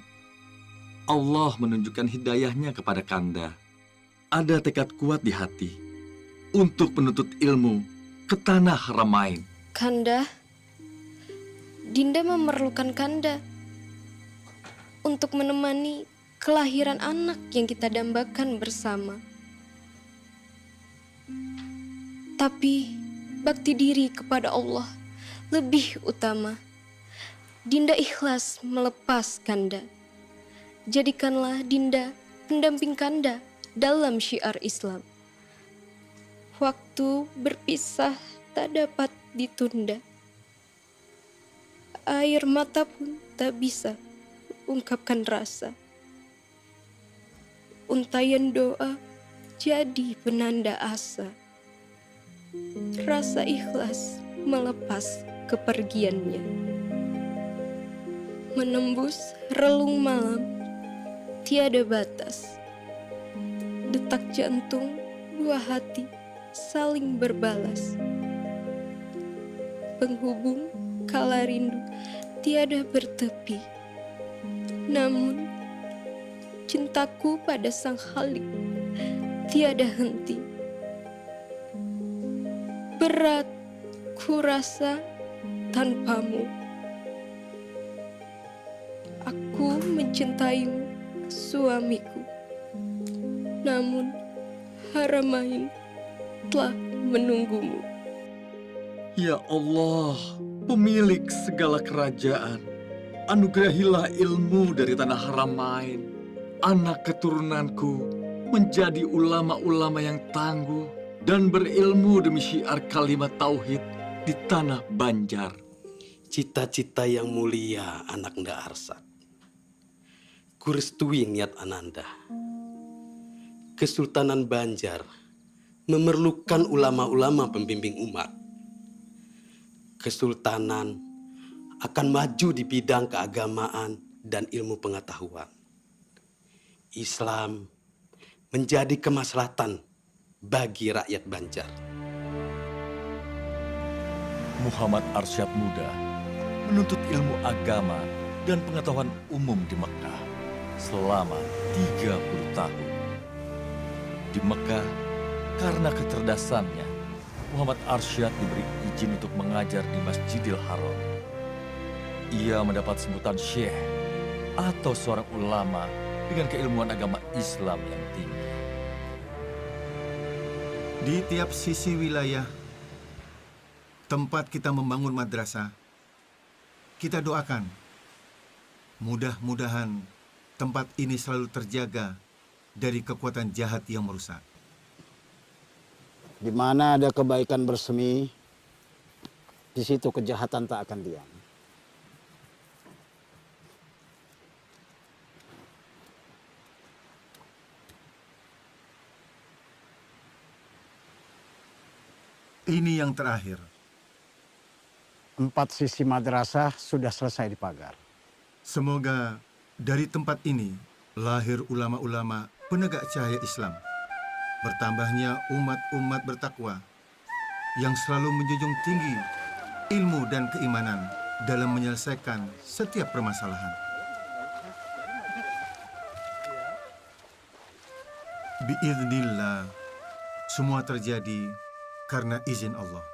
Allah menunjukkan hidayahnya kepada Kanda. Ada tekad kuat di hati untuk menuntut ilmu ke tanah Haramain. Kanda, Dinda memerlukan Kanda untuk menemani kelahiran anak yang kita dambakan bersama. Tapi bakti diri kepada Allah lebih utama. Dinda ikhlas melepas Kanda. Jadikanlah Dinda pendamping Kanda dalam syiar Islam. Waktu berpisah tak dapat ditunda. Air mata pun tak bisa ungkapkan rasa. Untayan doa jadi penanda asa. Rasa ikhlas melepas kepergiannya. Menembus relung malam, tiada batas. Detak jantung dua hati saling berbalas. Penghubung kala rindu tiada bertepi. Namun cintaku pada sang Khalik tiada henti. Berat ku rasa tanpamu. Aku mencintaimu, suamiku. Namun Haramain telah menunggumu. Ya Allah, pemilik segala kerajaan, anugerahilah ilmu dari tanah Haramain. Anak keturunanku menjadi ulama-ulama yang tangguh dan berilmu demi syiar kalimat tauhid di tanah Banjar. Cita-cita yang mulia anak Nda Arsad. Kurestui niat Ananda. Kesultanan Banjar memerlukan ulama-ulama pembimbing umat. Kesultanan akan maju di bidang keagamaan dan ilmu pengetahuan. Islam menjadi kemaslahatan bagi rakyat Banjar. Muhammad Arsyad Muda menuntut ilmu agama dan pengetahuan umum di Mekah selama 30 tahun. Di Mekah, karena kecerdasannya, Muhammad Arsyad diberi izin untuk mengajar di Masjidil Haram. Ia mendapat sebutan syekh atau seorang ulama dengan keilmuan agama Islam yang tinggi. Di tiap sisi wilayah tempat kita membangun madrasah, kita doakan mudah-mudahan tempat ini selalu terjaga dari kekuatan jahat yang merusak. Di mana ada kebaikan bersemi, di situ kejahatan tak akan diam. Ini yang terakhir. 4 sisi madrasah sudah selesai dipagar. Semoga dari tempat ini lahir ulama-ulama penegak cahaya Islam. Bertambahnya umat-umat bertakwa yang selalu menjunjung tinggi ilmu dan keimanan dalam menyelesaikan setiap permasalahan. Biiznillah, semua terjadi karena izin Allah.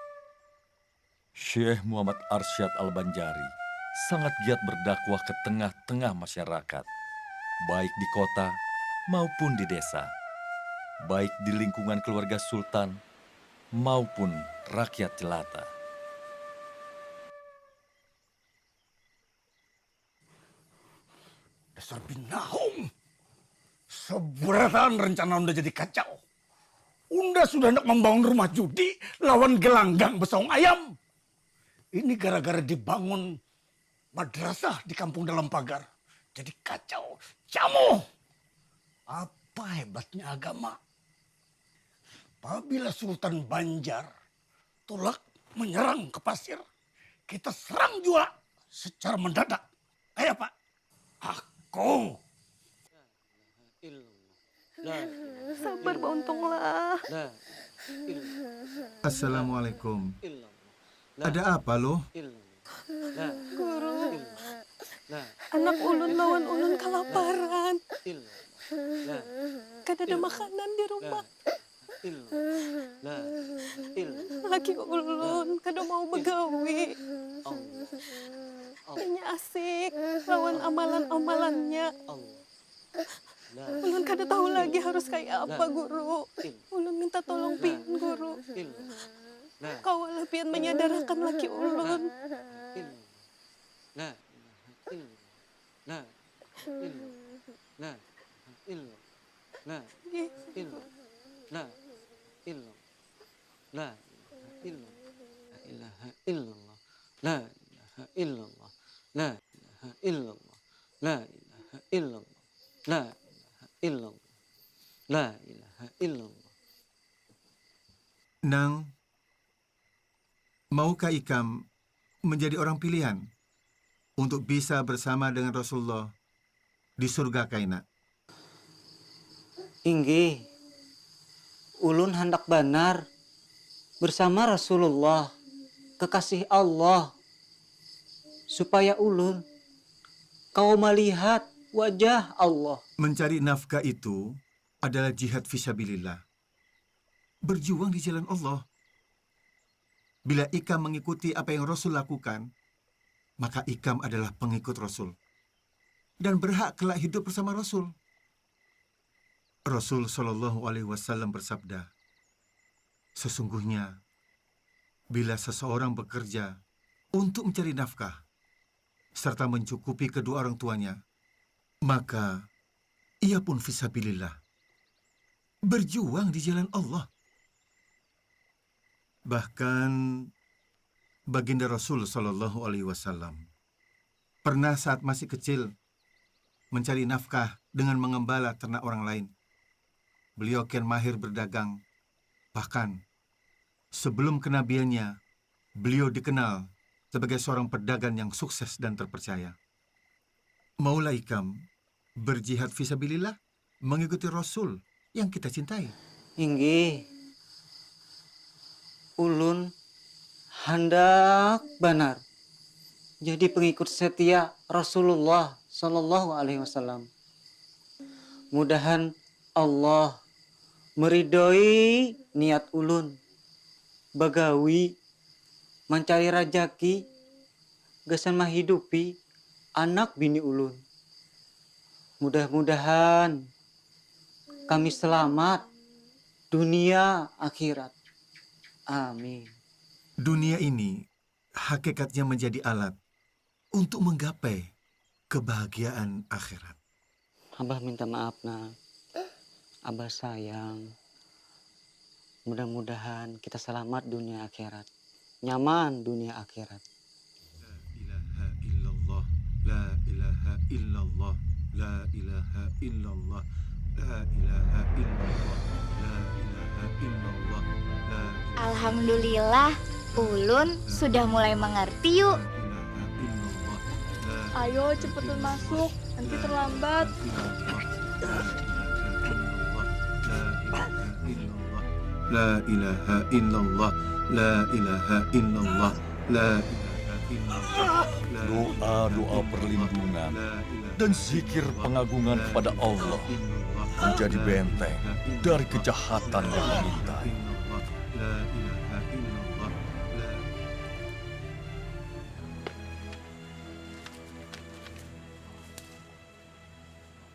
Syekh Muhammad Arsyad Al-Banjari sangat giat berdakwah ke tengah-tengah masyarakat, baik di kota maupun di desa, baik di lingkungan keluarga sultan maupun rakyat jelata. Dasar binahong. Seberatan rencana Unda jadi kacau. Unda sudah hendak membangun rumah judi lawan gelanggang besaung ayam. Ini gara-gara dibangun madrasah di kampung dalam pagar. Jadi kacau. Jamu. Apa hebatnya agama? Apabila Sultan Banjar tolak menyerang ke pasir, kita serang juga secara mendadak. Ayo Pak. Aku. Sabar Bauntonglah. Assalamualaikum. Ada apa loh? Guru, anak ulun lawan ulun kelaparan. Kada ada makanan di rumah. Laki ulun kada mau begawi. Hanya asik lawan amalan-amalannya. Ulun kada tahu lagi harus kayak apa, Guru. Ulun minta tolong pian, Guru. Kawalah pian menyadarkan laki ulun. Nang, maukah Ikam menjadi orang pilihan untuk bisa bersama dengan Rasulullah di surga kaina? Inggih, ulun hendak benar bersama Rasulullah, kekasih Allah, supaya ulun kau melihat wajah Allah. Mencari nafkah itu adalah jihad fisabilillah. Berjuang di jalan Allah. Bila Ikam mengikuti apa yang Rasul lakukan, maka Ikam adalah pengikut Rasul. Dan berhak kelak hidup bersama Rasul. Rasul SAW bersabda, sesungguhnya, bila seseorang bekerja untuk mencari nafkah, serta mencukupi kedua orang tuanya, maka ia pun fisabilillah. Berjuang di jalan Allah. Bahkan baginda Rasul SAW pernah saat masih kecil mencari nafkah dengan mengembala ternak orang lain. Beliau kian mahir berdagang. Bahkan sebelum kenabiannya, beliau dikenal sebagai seorang pedagang yang sukses dan terpercaya. Maulah Ikam berjihad fisabilillah mengikuti Rasul yang kita cintai. Inggih, ulun hendak benar jadi pengikut setia Rasulullah SAW. Mudahan Allah meridhoi niat ulun bagawi mencari rajaki gasan menghidupi anak bini ulun. Mudah-mudahan kami selamat dunia akhirat. Amin. Dunia ini hakikatnya menjadi alat untuk menggapai kebahagiaan akhirat. Abah minta maaf, nak. Abah sayang. Mudah-mudahan kita selamat dunia akhirat. Nyaman dunia akhirat. La ilaha illallah, la ilaha illallah, la ilaha illallah, la ilaha illallah, la Alhamdulillah, ulun sudah mulai mengerti yuk. Ayo cepetan masuk, nanti terlambat. La ilaha illallah, la ilaha illallah, la ilaha illallah. Doa-doa perlindungan dan zikir pengagungan kepada Allah menjadi benteng dari kejahatan yang mengintai.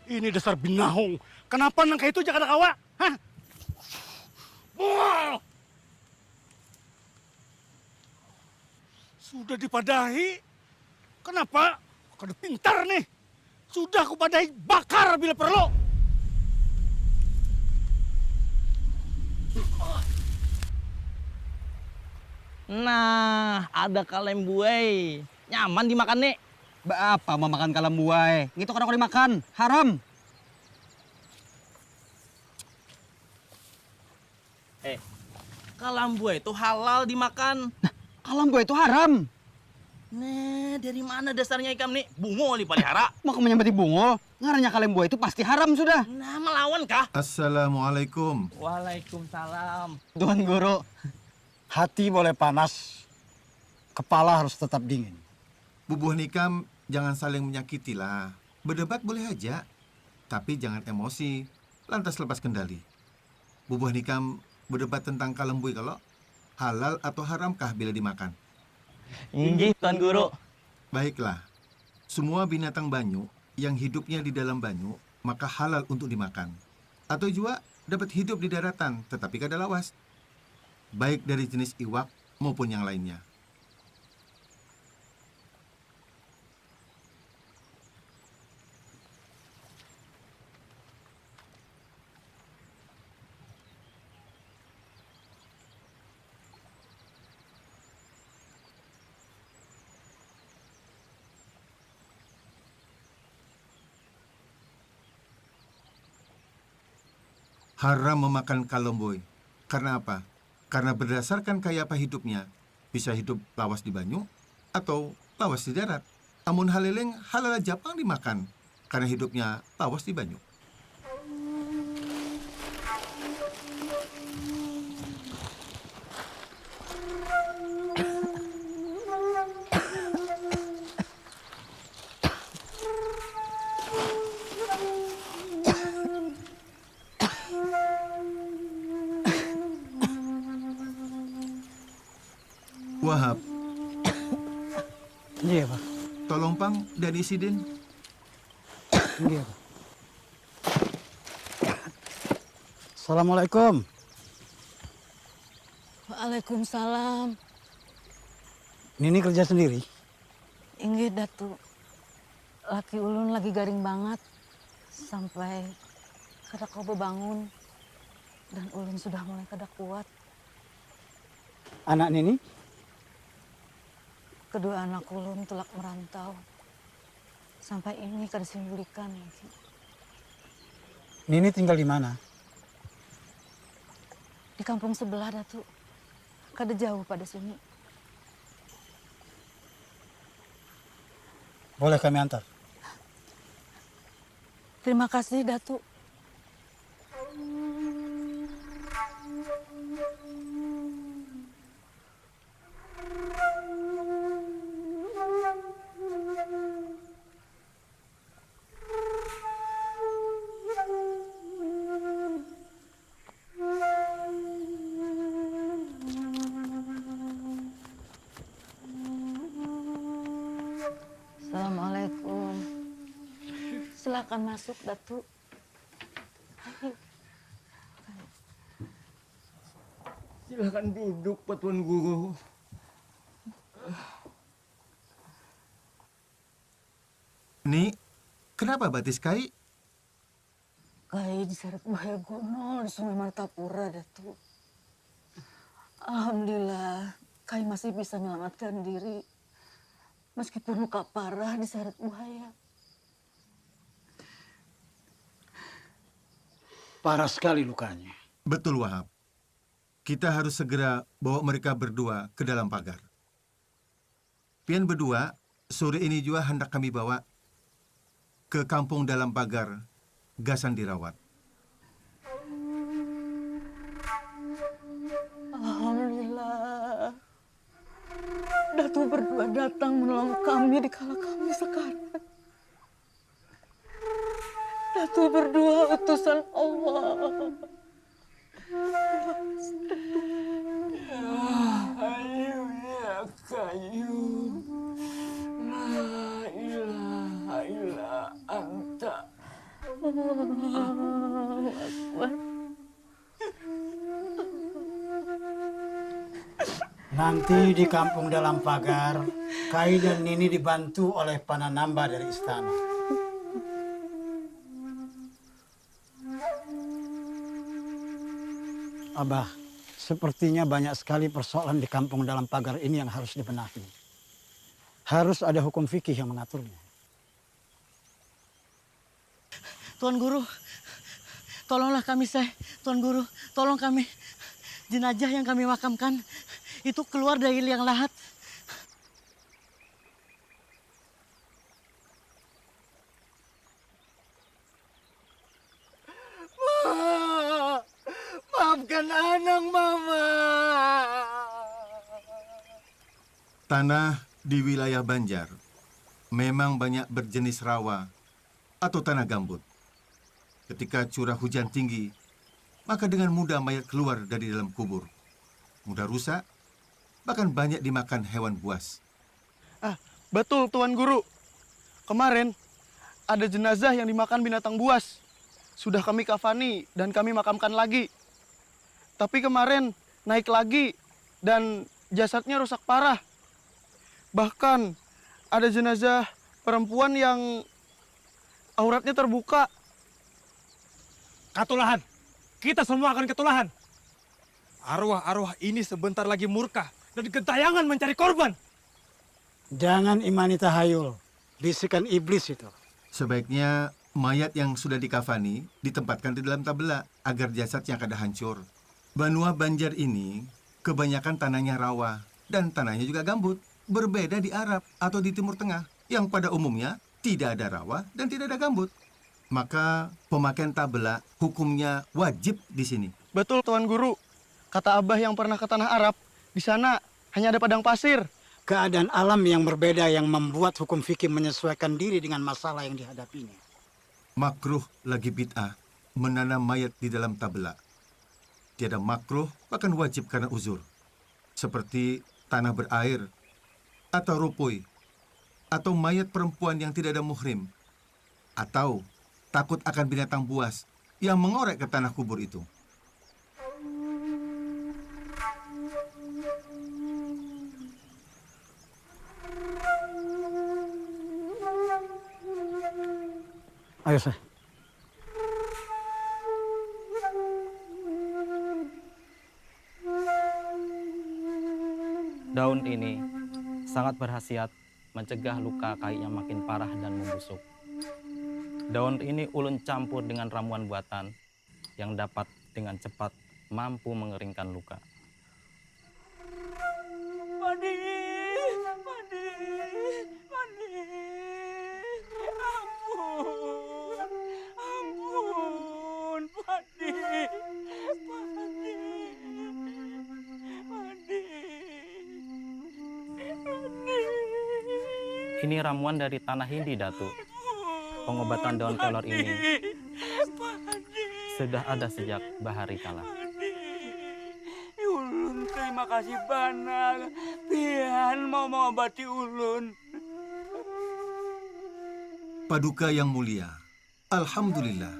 Ini dasar binahong. Kenapa nangka itu jangan kawa? Hah? Wow! Sudah dipadahi. Kenapa? Kada pintar nih. Sudah aku padahi, bakar bila perlu. Nah, ada kalem buai. Nyaman dimakan nih. Apa mau makan kalem buai? Gitu kan aku dimakan. Haram. Kalem buai itu halal dimakan. Nah, kalem buai itu haram. Nah, dari mana dasarnya ikam nih? Bungo dipelihara. Mau kamu nyambati bungo? Ngaranya kalem buai itu pasti haram sudah. Nah, melawan kah? Assalamualaikum. Waalaikumsalam. Tuan Guru, hati boleh panas, kepala harus tetap dingin. Bubuhan Ikam jangan saling menyakiti lah. Berdebat boleh aja, tapi jangan emosi, lantas lepas kendali. Bubuhan Ikam berdebat tentang kalembui kalau halal atau haramkah bila dimakan. Inggih, Tuan Guru. Baiklah, semua binatang banyu yang hidupnya di dalam banyu maka halal untuk dimakan. Atau juga dapat hidup di daratan tetapi kada lawas, baik dari jenis iwak maupun yang lainnya. Haram memakan kalomboy. Karena apa? Karena berdasarkan kaya apa hidupnya, bisa hidup lawas di banyu atau lawas di darat. Amun haleleng halal Japang dimakan, karena hidupnya lawas di banyu. Wahab. Iya, Pak. Tolong Pang dan Isidin. Iya, Pak. Assalamualaikum. Waalaikumsalam. Nini kerja sendiri? Inggih, Datu. Laki ulun lagi garing banget. Sampai kada kau bebangun. Dan ulun sudah mulai kada kuat. Anak Nini? Kedua anak ulun telak merantau. Sampai ini kada simbulikan lagi. Nini tinggal di mana? Di kampung sebelah, Datu. Kada jauh pada sini. Boleh kami antar? Terima kasih, Datu. Assalamualaikum. Silakan masuk, Datu. Ayo. Silakan duduk, Pak Tuan Guru. Ni, kenapa batis Kai? Kai diseret bahaya gunung di Sungai Martapura, Datu. Alhamdulillah, Kai masih bisa menyelamatkan diri. Meskipun luka parah diseret buaya. Parah sekali lukanya. Betul, Wahab. Kita harus segera bawa mereka berdua ke dalam pagar. Pian berdua, sore ini juga hendak kami bawa ke kampung dalam pagar, Gasan dirawat. Alhamdulillah. Datu berdua datang menolong kami di kala kami sekarat. Datu berdua utusan Allah. Ayo ya kayu, la ilaha illa anta. Allahu Akbar. Nanti di kampung dalam pagar, Kai dan Nini dibantu oleh Pananamba dari istana. Abah, sepertinya banyak sekali persoalan di kampung dalam pagar ini yang harus dibenahi. Harus ada hukum fikih yang mengaturnya. Tuan Guru, tolonglah kami, Tuan Guru, tolong kami. Jenazah yang kami makamkan itu keluar dari liang lahat. Ma, maafkan anak Mama. Tanah di wilayah Banjar memang banyak berjenis rawa atau tanah gambut. Ketika curah hujan tinggi, maka dengan mudah mayat keluar dari dalam kubur. Mudah rusak, bahkan banyak dimakan hewan buas. Betul, Tuan Guru. Kemarin ada jenazah yang dimakan binatang buas. Sudah kami kafani dan kami makamkan lagi. Tapi kemarin naik lagi dan jasadnya rusak parah. Bahkan ada jenazah perempuan yang auratnya terbuka. Katulahan, kita semua akan ketulahan. Arwah-arwah ini sebentar lagi murka dan gentayangan mencari korban. Jangan imani tahayul, bisikan iblis itu. Sebaiknya mayat yang sudah dikafani ditempatkan di dalam tabela agar jasadnya kada hancur. Banua Banjar ini kebanyakan tanahnya rawa dan tanahnya juga gambut. Berbeda di Arab atau di Timur Tengah yang pada umumnya tidak ada rawa dan tidak ada gambut. Maka pemakaian tabela hukumnya wajib di sini. Betul Tuan Guru. Kata Abah yang pernah ke tanah Arab, di sana hanya ada padang pasir. Keadaan alam yang berbeda yang membuat hukum fikih menyesuaikan diri dengan masalah yang dihadapinya. Makruh lagi bid'ah menanam mayat di dalam tabela. Tiada makruh, bahkan wajib karena uzur. Seperti tanah berair, atau rupui, atau mayat perempuan yang tidak ada muhrim, atau takut akan binatang buas yang mengorek ke tanah kubur itu. Ayo, Syekh. Daun ini sangat berkhasiat mencegah luka kain yang makin parah dan membusuk. Daun ini ulun campur dengan ramuan buatan yang dapat dengan cepat mampu mengeringkan luka. Padi, Padi, Padi, ampun, Padi, Padi, Padi, Padi. Ini ramuan dari tanah Hindi, Datuk. Pengobatan daun kelor ini sudah ada sejak bahari kala. Ulun terima kasih banyak. Pian mau mengobati ulun. Paduka yang mulia, alhamdulillah,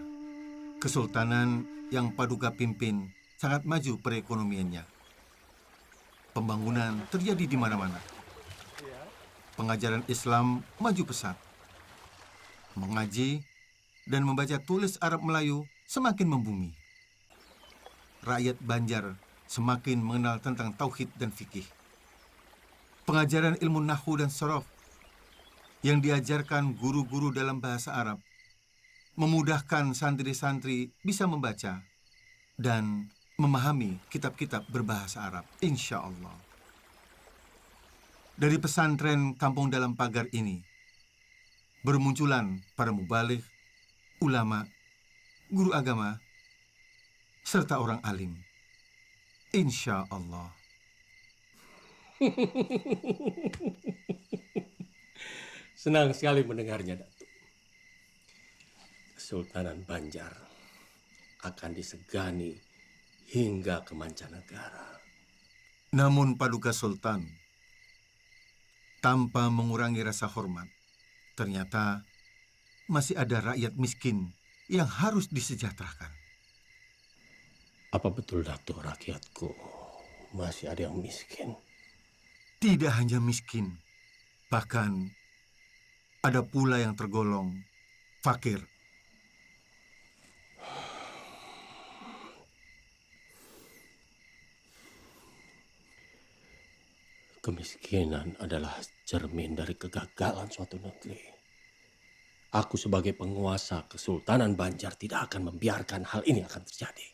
Kesultanan yang Paduka pimpin sangat maju perekonomiannya. Pembangunan terjadi di mana-mana. Pengajaran Islam maju pesat. Mengaji dan membaca tulis Arab Melayu semakin membumi. Rakyat Banjar semakin mengenal tentang tauhid dan fikih. Pengajaran ilmu nahwu dan sorof yang diajarkan guru-guru dalam bahasa Arab memudahkan santri-santri bisa membaca dan memahami kitab-kitab berbahasa Arab, insya Allah. Dari pesantren kampung dalam pagar ini, bermunculan para mubaligh, ulama, guru agama, serta orang alim. Insya Allah. Senang sekali mendengarnya, Datuk. Kesultanan Banjar akan disegani hingga ke mancanegara. Namun Paduka Sultan, tanpa mengurangi rasa hormat, ternyata masih ada rakyat miskin yang harus disejahterakan. Apa betul, Datuk, rakyatku masih ada yang miskin? Tidak hanya miskin, bahkan ada pula yang tergolong fakir. Kemiskinan adalah cermin dari kegagalan suatu negeri. Aku sebagai penguasa Kesultanan Banjar tidak akan membiarkan hal ini akan terjadi.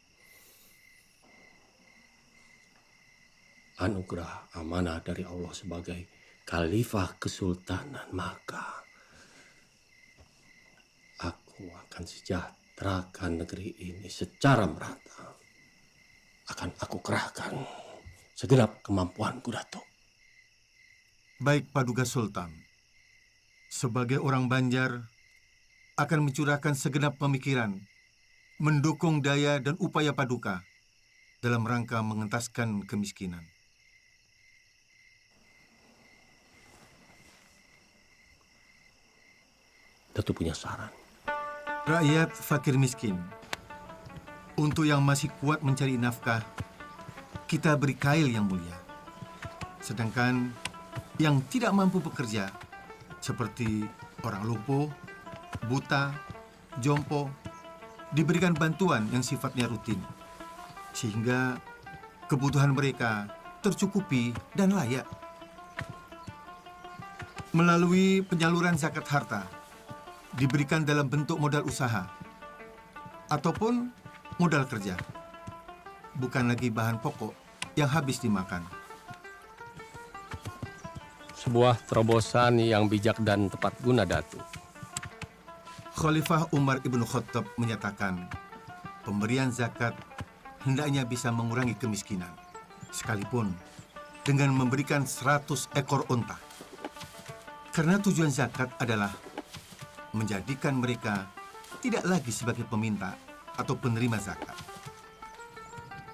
Anugerah amanah dari Allah sebagai Khalifah Kesultanan, maka aku akan sejahterakan negeri ini secara merata. Akan aku kerahkan segenap kemampuanku, Datuk. Baik Paduka Sultan, sebagai orang Banjar akan mencurahkan segenap pemikiran, mendukung daya dan upaya Paduka dalam rangka mengentaskan kemiskinan. Datuk punya saran. Rakyat fakir miskin, untuk yang masih kuat mencari nafkah, kita beri kail yang mulia. Sedangkan yang tidak mampu bekerja, seperti orang lumpuh, buta, jompo, diberikan bantuan yang sifatnya rutin, sehingga kebutuhan mereka tercukupi dan layak. Melalui penyaluran zakat harta, diberikan dalam bentuk modal usaha ataupun modal kerja, bukan lagi bahan pokok yang habis dimakan. Sebuah terobosan yang bijak dan tepat guna, Datuk. Khalifah Umar Ibn Khattab menyatakan, pemberian zakat hendaknya bisa mengurangi kemiskinan, sekalipun dengan memberikan 100 ekor unta. Karena tujuan zakat adalah menjadikan mereka tidak lagi sebagai peminta atau penerima zakat.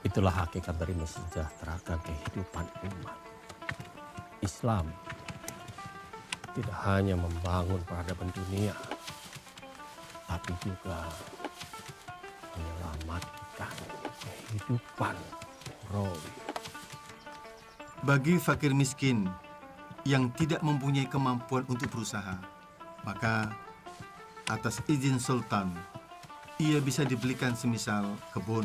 Itulah hakikat dari mensejahterakan kehidupan umat. Islam tidak hanya membangun peradaban dunia, tapi juga menyelamatkan kehidupan rohi. Bagi fakir miskin yang tidak mempunyai kemampuan untuk berusaha, maka atas izin Sultan, ia bisa dibelikan semisal kebun,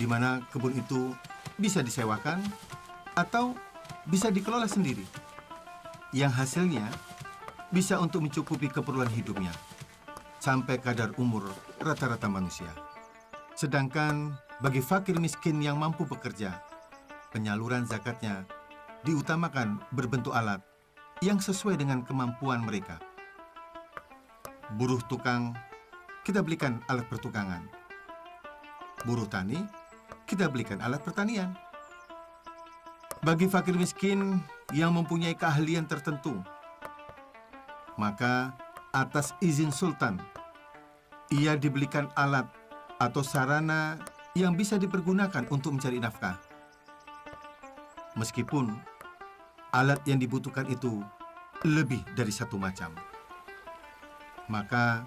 di mana kebun itu bisa disewakan atau bisa dikelola sendiri, yang hasilnya bisa untuk mencukupi keperluan hidupnya sampai kadar umur rata-rata manusia. Sedangkan bagi fakir miskin yang mampu bekerja, penyaluran zakatnya diutamakan berbentuk alat yang sesuai dengan kemampuan mereka. Buruh tukang, kita belikan alat pertukangan. Buruh tani, kita belikan alat pertanian. Bagi fakir miskin yang mempunyai keahlian tertentu, maka atas izin Sultan, ia dibelikan alat atau sarana yang bisa dipergunakan untuk mencari nafkah. Meskipun alat yang dibutuhkan itu lebih dari satu macam, maka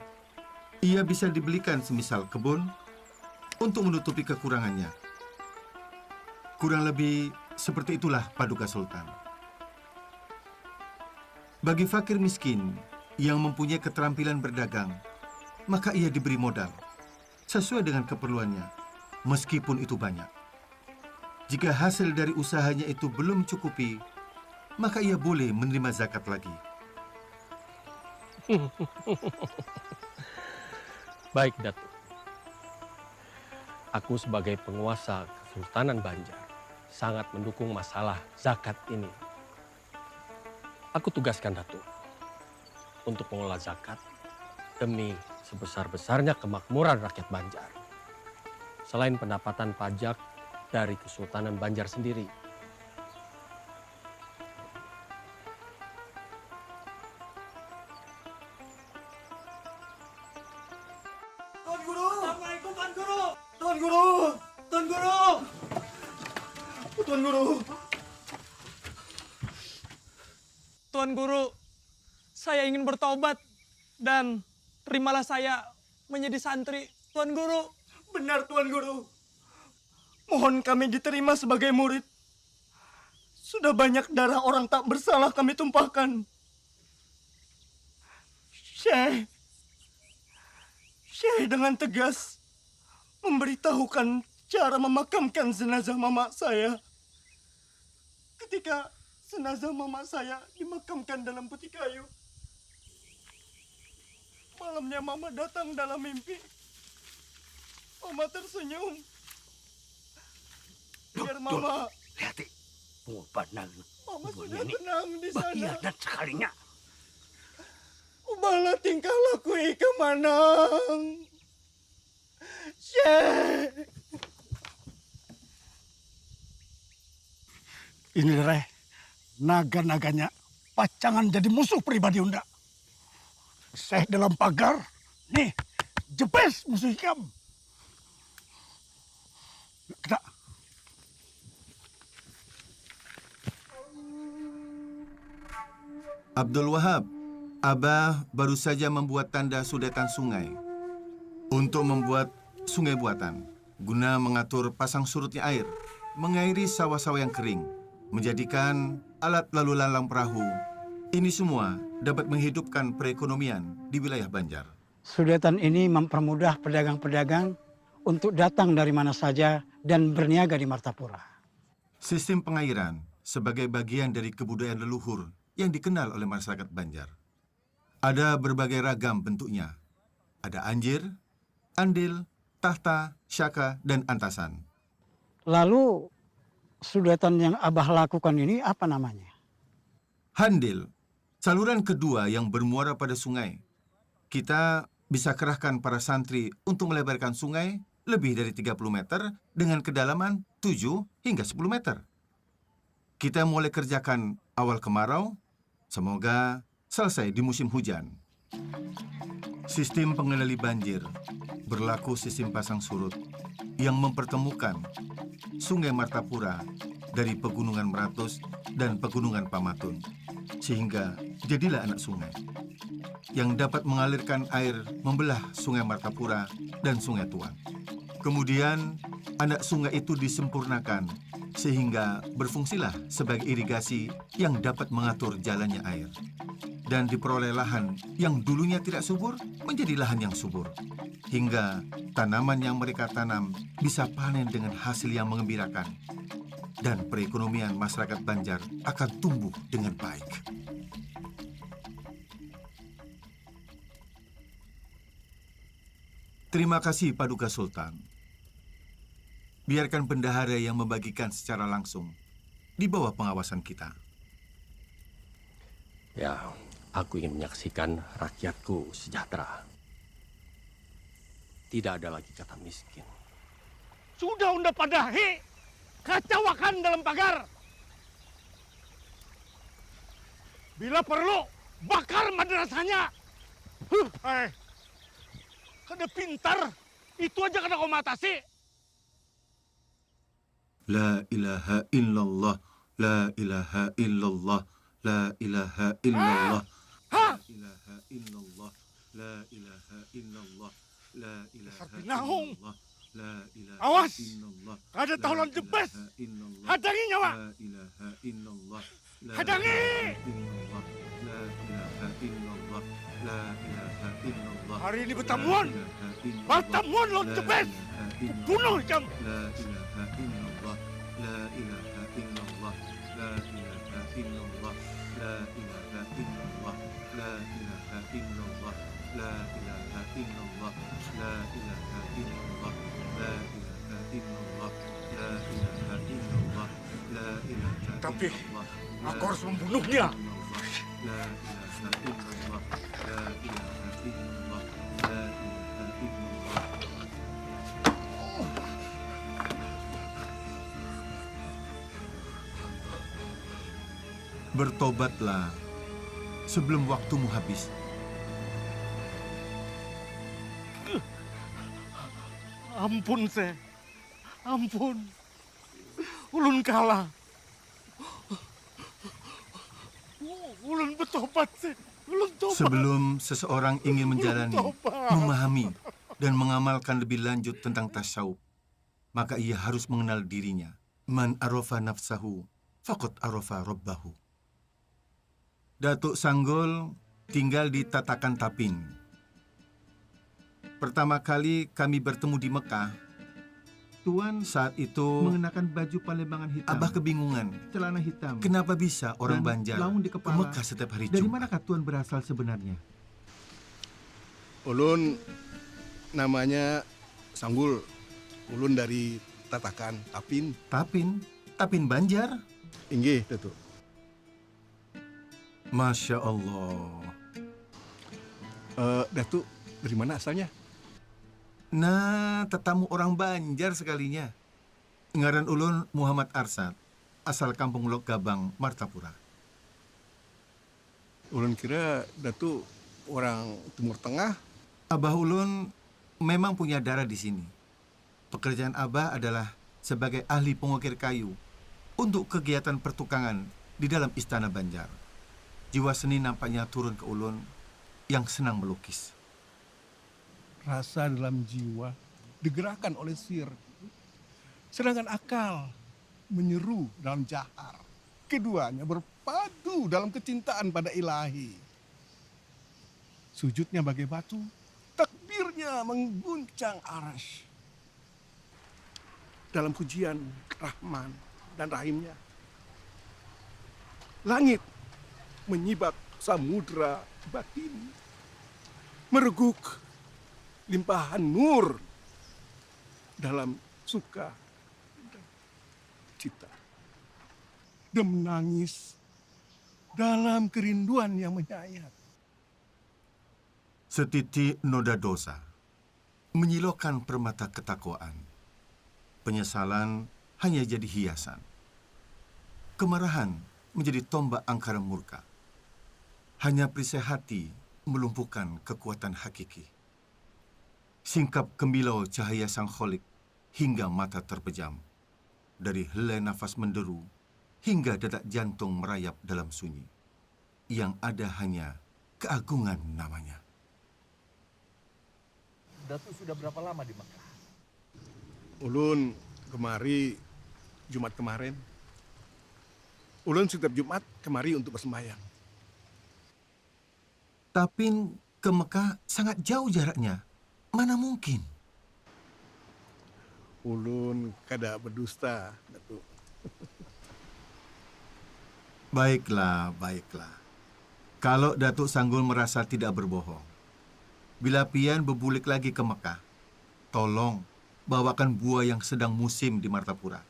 ia bisa dibelikan semisal kebun untuk menutupi kekurangannya. Kurang lebih seperti itulah paduka Sultan. Bagi fakir miskin yang mempunyai keterampilan berdagang, maka ia diberi modal sesuai dengan keperluannya, meskipun itu banyak. Jika hasil dari usahanya itu belum mencukupi, maka ia boleh menerima zakat lagi. Baik, Datuk. Aku sebagai penguasa Kesultanan Banjar sangat mendukung masalah zakat ini. Aku tugaskan Datuk untuk mengelola zakat demi sebesar-besarnya kemakmuran rakyat Banjar. Selain pendapatan pajak dari Kesultanan Banjar sendiri. Tuan Guru! Assalamualaikum Tuan Guru! Tuan Guru! Tuan Guru! Tuan Guru! Tuan Guru, saya ingin bertobat dan terimalah saya menjadi santri. Tuan Guru. Benar Tuan Guru. Mohon kami diterima sebagai murid. Sudah banyak darah orang tak bersalah kami tumpahkan. Syekh dengan tegas memberitahukan cara memakamkan jenazah mama saya. Ketika jenazah mama saya dimakamkan dalam peti kayu, malamnya mama datang dalam mimpi. Mama tersenyum. Biar mama... Lihat, Mama sudah tenang di sana. Bagian sekalinya. Ubahlah tingkah laku Ika Manang. Syekh. Ini Reh, naga-naganya pacangan jadi musuh pribadi Unda. Syekh dalam pagar, nih, jebes musuh Hikam. Kita. Abdul Wahab, Abah baru saja membuat tanda sudetan sungai untuk membuat sungai buatan guna mengatur pasang surutnya air, mengairi sawah-sawah yang kering, menjadikan alat lalu lalang perahu. Ini semua dapat menghidupkan perekonomian di wilayah Banjar. Sudetan ini mempermudah pedagang-pedagang untuk datang dari mana saja dan berniaga di Martapura. Sistem pengairan sebagai bagian dari kebudayaan leluhur yang dikenal oleh masyarakat Banjar. Ada berbagai ragam bentuknya. Ada anjir, andil, tahta, syaka, dan antasan. Lalu, sudetan yang Abah lakukan ini apa namanya? Handil, saluran kedua yang bermuara pada sungai. Kita bisa kerahkan para santri untuk melebarkan sungai lebih dari 30 meter dengan kedalaman 7 hingga 10 meter. Kita mulai kerjakan awal kemarau, semoga selesai di musim hujan. Sistem pengendali banjir berlaku sistem pasang surut yang mempertemukan Sungai Martapura dari Pegunungan Meratus dan Pegunungan Pamatun, sehingga jadilah anak sungai yang dapat mengalirkan air membelah Sungai Martapura dan Sungai Tuan. Kemudian anak sungai itu disempurnakan sehingga berfungsilah sebagai irigasi yang dapat mengatur jalannya air. Dan diperoleh lahan yang dulunya tidak subur menjadi lahan yang subur. Hingga tanaman yang mereka tanam bisa panen dengan hasil yang mengembirakan. Dan perekonomian masyarakat Banjar akan tumbuh dengan baik. Terima kasih Paduka Sultan. Biarkan bendahara yang membagikan secara langsung di bawah pengawasan kita. Ya, aku ingin menyaksikan rakyatku sejahtera. Tidak ada lagi kata miskin. Sudah unda padahi, kacaukan dalam pagar. Bila perlu, bakar madrasahnya. Kada pintar, itu aja kada kau matasi. La ilaha illallah, la ilaha illallah, la ilaha illallah, la ilaha illallah, la ilaha illallah, la ilaha illallah, la ilaha Awas, illallah. kada taulan jebes. Hadangi nyawa. La ilaha illallah, la Hadangi. illallah, la ilaha illallah, la ilaha illallah. Hari ini bertamuan. Bertamuan lawan jebes. Bunuh jam. La ilaha illallah, la ilaha illallah, la ilaha illallah, la ilaha illallah, la ilaha illallah, la ilaha illallah, la ilaha illallah, la ilaha illallah, la ilaha illallah, la ilaha. Tapi aku harus membunuhnya. La ilaha illallah, la ilaha illallah, la ilaha illallah. Bertobatlah sebelum waktumu habis. Ampun, Se. Ampun. Ulun kalah. Ulun bertobat, Se. Ulun tobat. Sebelum seseorang ingin menjalani, tobat. memahami, dan mengamalkan lebih lanjut tentang tasawuf, maka ia harus mengenal dirinya. Man arafa nafsahu, faqad arafa rabbahu. Datuk Sanggol tinggal di Tatakan Tapin. Pertama kali kami bertemu di Mekah, Tuan saat itu mengenakan baju palembangan hitam. Abah kebingungan. Celana hitam. Kenapa bisa orang Banjar laung di ke kepala. Mekah setiap hari Dari Jumat? manakah Tuan berasal sebenarnya? Ulun namanya Sanggul. Ulun dari Tatakan Tapin. Tapin? Tapin Banjar? Inggih, Datuk. Masya Allah. Datuk, dari mana asalnya? Nah, tetamu orang Banjar sekalinya. Ngaran ulun Muhammad Arsad, asal kampung Lok Gabang, Martapura. Ulun kira Datuk orang Timur Tengah. Abah ulun memang punya darah di sini. Pekerjaan Abah adalah sebagai ahli pengukir kayu untuk kegiatan pertukangan di dalam Istana Banjar. jiwa seni nampaknya turun ke Ulun yang senang melukis. Rasa dalam jiwa digerakkan oleh sir. Sedangkan akal menyeru dalam jahar. Keduanya berpadu dalam kecintaan pada ilahi. Sujudnya bagai batu, takbirnya mengguncang arasy. Dalam pujian Rahman dan Rahimnya, langit menyibak samudra batin, mereguk limpahan nur dalam suka dan cita, dan menangis dalam kerinduan yang menyayat. Setitik noda dosa menyilaukan permata ketakwaan. Penyesalan hanya jadi hiasan. Kemarahan menjadi tombak angkara murka. Hanya perisai hati melumpuhkan kekuatan hakiki. Singkap kemilau cahaya sang kholik hingga mata terpejam. Dari helai nafas menderu hingga detak jantung merayap dalam sunyi. Yang ada hanya keagungan namanya. Datu sudah berapa lama di Mekah? Ulun kemari Jumat kemarin. Ulun setiap Jumat kemari untuk bersembahyang. Tapi ke Mekah sangat jauh jaraknya. Mana mungkin? Ulun kada berdusta, Datuk. Baiklah, baiklah. Kalau Datuk Sanggul merasa tidak berbohong, bila pian berbulik lagi ke Mekah, tolong bawakan buah yang sedang musim di Martapura.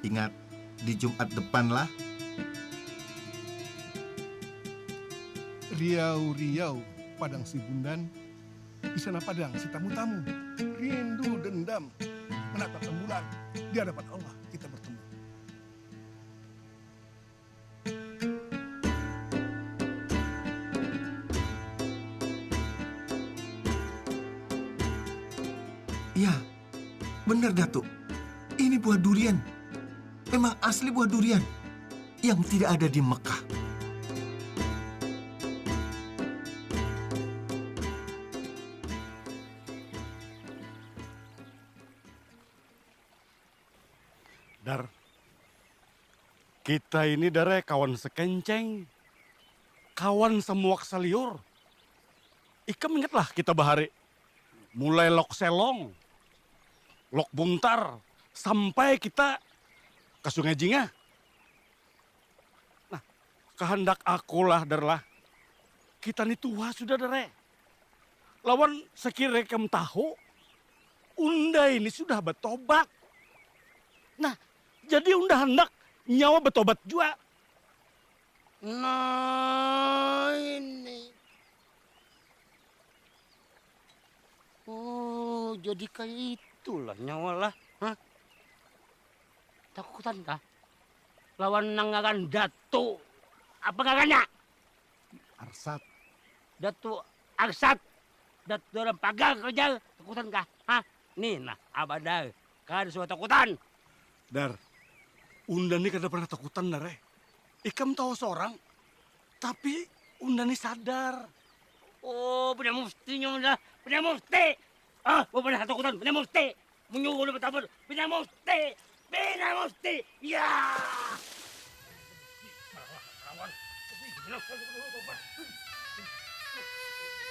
Ingat, di Jumat depanlah. Riau-riau padang si Bundan, di sana padang si tamu-tamu. Rindu dendam menatap rembulan, di hadapan Allah kita bertemu. Ya, benar Datuk. Ini buah durian. Memang asli buah durian yang tidak ada di Mekah. Dar, kita ini dare kawan sekenceng, kawan semuak seliur. Ikam ingatlah kita bahari, mulai lok selong, lok buntar, sampai kita ke Sungai Jingah. Nah, kehendak akulah darlah, kita ini tua sudah dare. Lawan sekira kem tahu, unda ini sudah bertobat. Nah, jadi unda hendak nyawa bertobat juga. Nah ini. Oh, jadi kayak itulah nyawa lah. Hah? Takutan kah? Lawan nangakan Datu. Apa kakaknya? Arsat. Datu Arsat. Datu dalam pagar kerja. Takutan kah? Hah? Nih nah, abadar. Kan suatu takutan. Dar, unda ini kada pernah takutan dare. Ikam tahu seorang, tapi unda ini sadar. Oh, punya muftinya udah. Punya mufti. Ah, pernah takutan. Punya mufti. Menyuruh lu bertabur. Punya mufti. Punya mufti. Ya.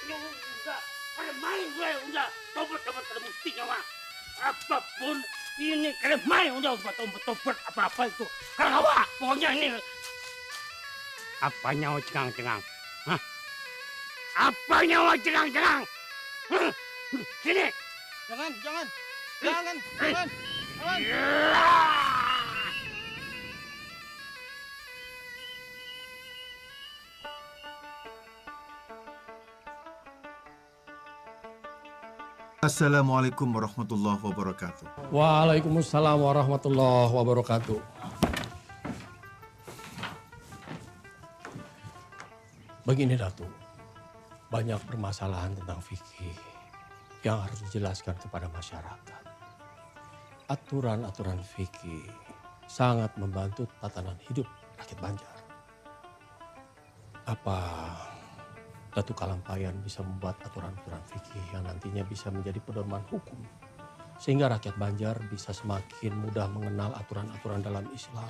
Udah, ada main gue udah. Tobat ada mufti nyawa. Apapun ini kalian main udah tobat apa-apa itu. Kalau awak pokoknya ini. Apa nyawa cengang-cengang? Hah? Apa nyawa cengang-cengang? Sini. Jangan. Assalamualaikum warahmatullahi wabarakatuh. Waalaikumsalam warahmatullahi wabarakatuh. Begini Datuk, banyak permasalahan tentang fikih yang harus dijelaskan kepada masyarakat. Aturan-aturan fikih sangat membantu tatanan hidup rakyat Banjar. Apa Datuk Kalampayan bisa membuat aturan-aturan fikih yang nantinya bisa menjadi pedoman hukum, sehingga rakyat Banjar bisa semakin mudah mengenal aturan-aturan dalam Islam?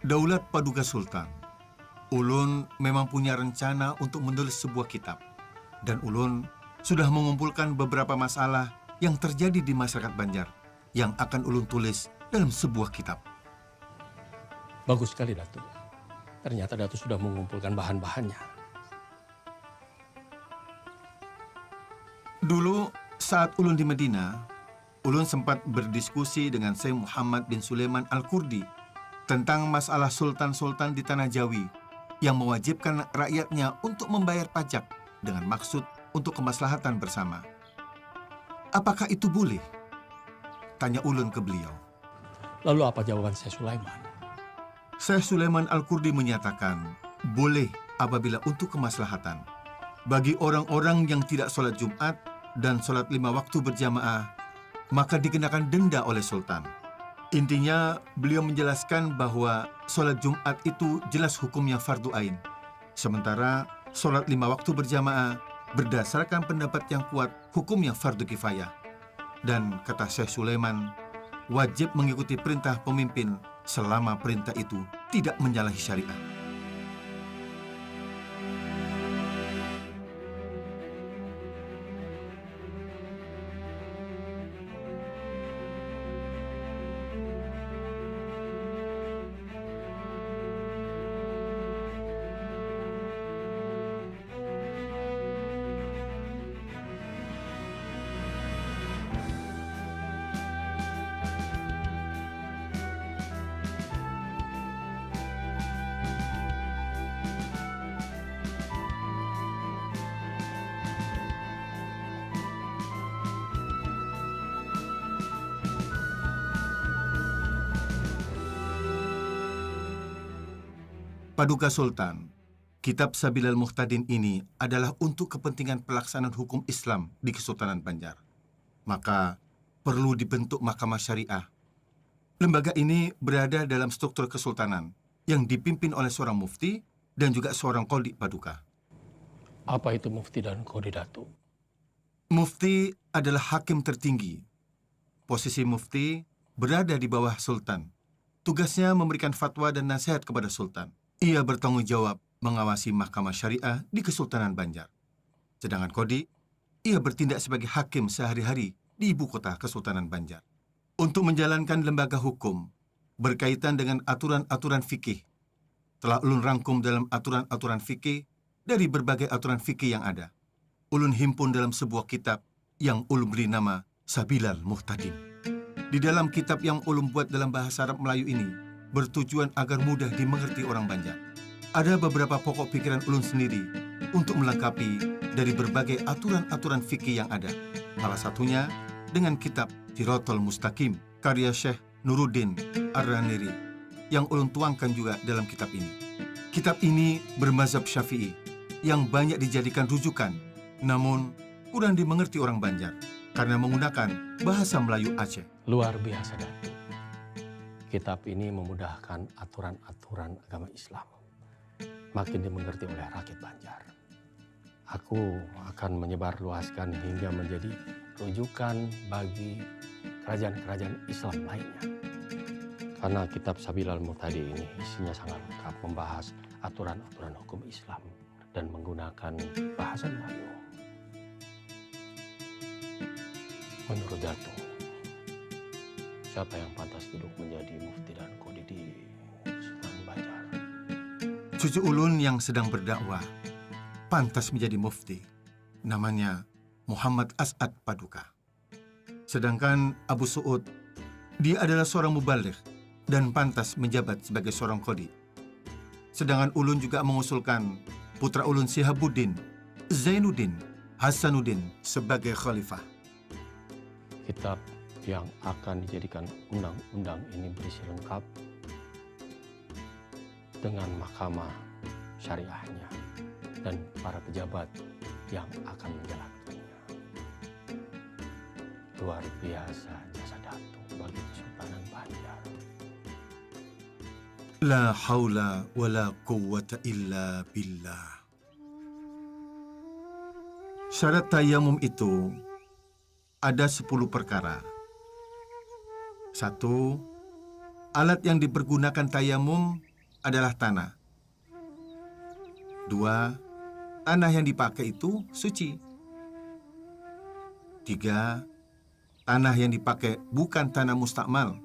Daulat Paduka Sultan, ulun memang punya rencana untuk menulis sebuah kitab. Dan ulun sudah mengumpulkan beberapa masalah yang terjadi di masyarakat Banjar yang akan ulun tulis dalam sebuah kitab. Bagus sekali, Datuk. Ternyata Datuk sudah mengumpulkan bahan-bahannya. Dulu saat ulun di Medina, ulun sempat berdiskusi dengan Syekh Muhammad bin Sulaiman Al-Kurdi tentang masalah sultan-sultan di Tanah Jawi yang mewajibkan rakyatnya untuk membayar pajak dengan maksud untuk kemaslahatan bersama. Apakah itu boleh? Tanya ulun ke beliau. Lalu apa jawaban Syekh Sulaiman? Syekh Sulaiman Al-Kurdi menyatakan, boleh apabila untuk kemaslahatan. Bagi orang-orang yang tidak sholat Jumat dan sholat 5 waktu berjamaah, maka dikenakan denda oleh Sultan. Intinya, beliau menjelaskan bahwa sholat Jumat itu jelas hukumnya fardu ain. Sementara sholat 5 waktu berjamaah berdasarkan pendapat yang kuat hukumnya fardu kifayah. Dan kata Syekh Sulaiman, wajib mengikuti perintah pemimpin selama perintah itu tidak menyalahi syariat. Paduka Sultan, Kitab Sabilal Muhtadin ini adalah untuk kepentingan pelaksanaan hukum Islam di Kesultanan Banjar. Maka perlu dibentuk mahkamah syariah. Lembaga ini berada dalam struktur kesultanan yang dipimpin oleh seorang mufti dan juga seorang qadhi paduka. Apa itu mufti dan qadhi, Datuk? Mufti adalah hakim tertinggi. Posisi mufti berada di bawah sultan. Tugasnya memberikan fatwa dan nasihat kepada sultan. Ia bertanggung jawab mengawasi mahkamah syariah di Kesultanan Banjar. Sedangkan qadhi, ia bertindak sebagai hakim sehari-hari di ibu kota Kesultanan Banjar. Untuk menjalankan lembaga hukum berkaitan dengan aturan-aturan fikih, telah ulun rangkum dalam aturan-aturan fikih dari berbagai aturan fikih yang ada. Ulun himpun dalam sebuah kitab yang ulun beri nama Sabilal Muhtadin. Di dalam kitab yang ulun buat dalam bahasa Arab Melayu ini, bertujuan agar mudah dimengerti orang Banjar. Ada beberapa pokok pikiran ulun sendiri untuk melengkapi dari berbagai aturan-aturan fikih yang ada. Salah satunya dengan kitab Siratal Mustaqim, karya Syekh Nuruddin Ar-Raniri, yang ulun tuangkan juga dalam kitab ini. Kitab ini bermazhab Syafi'i, yang banyak dijadikan rujukan, namun kurang dimengerti orang Banjar, karena menggunakan bahasa Melayu Aceh. Luar biasa, Datuk. Kitab ini memudahkan aturan-aturan agama Islam, makin dimengerti oleh rakyat Banjar. Aku akan menyebarluaskan hingga menjadi rujukan bagi kerajaan-kerajaan Islam lainnya. Karena kitab Sabilal Muhtadi ini isinya sangat lengkap, membahas aturan-aturan hukum Islam dan menggunakan bahasa Melayu. Menurut Datuk, siapa yang pantas duduk menjadi mufti dan qadhi di Kesultanan Banjar? Cucu ulun yang sedang berdakwah pantas menjadi mufti. Namanya Muhammad As'ad Paduka. Sedangkan Abu Su'ud, dia adalah seorang mubaligh dan pantas menjabat sebagai seorang qadhi. Sedangkan ulun juga mengusulkan putra ulun Sihabuddin, Zainuddin, Hasanuddin sebagai khalifah. Kitab yang akan dijadikan undang-undang ini berisi lengkap dengan mahkamah syariahnya dan para pejabat yang akan menjalankannya. Luar biasa jasa Datuk bagi Kesultanan Banjar. La haula wa la quwwata illa billah. Syarat tayamum itu ada 10 perkara. 1. Alat yang dipergunakan tayamum adalah tanah. 2. Tanah yang dipakai itu suci. 3. Tanah yang dipakai bukan tanah mustakmal,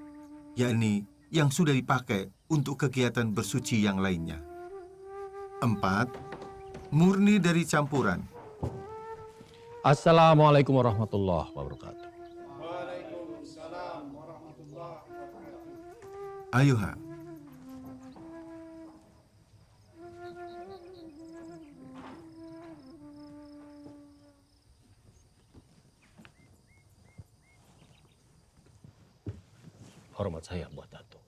yakni yang sudah dipakai untuk kegiatan bersuci yang lainnya. 4. Murni dari campuran. Assalamualaikum warahmatullahi wabarakatuh. Waalaikumsalam warahmatullahi wabarakatuh. Ayo, Ha. Hormat saya buat Datuk.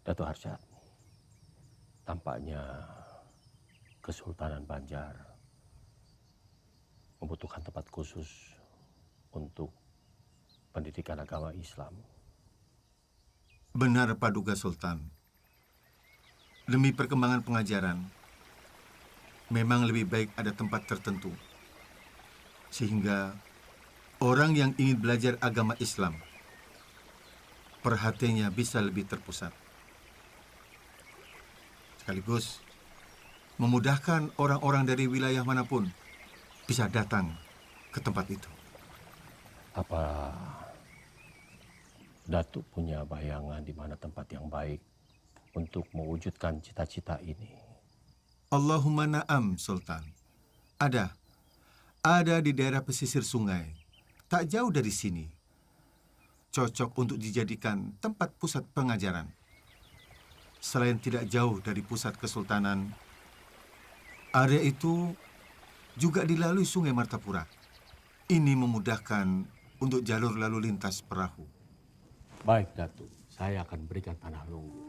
Datuk Arsyad, tampaknya Kesultanan Banjar membutuhkan tempat khusus untuk pendidikan agama Islam. Benar, Paduka Sultan. Demi perkembangan pengajaran, memang lebih baik ada tempat tertentu. Sehingga orang yang ingin belajar agama Islam, perhatiannya bisa lebih terpusat. Sekaligus memudahkan orang-orang dari wilayah manapun bisa datang ke tempat itu. Apa Datuk punya bayangan di mana tempat yang baik untuk mewujudkan cita-cita ini? Allahumma na'am, Sultan. Ada. Ada di daerah pesisir sungai. Tak jauh dari sini. Cocok untuk dijadikan tempat pusat pengajaran. Selain tidak jauh dari pusat kesultanan, area itu juga dilalui Sungai Martapura. Ini memudahkan untuk jalur lalu lintas perahu. Baik, Datuk. Saya akan berikan tanah Lunggu.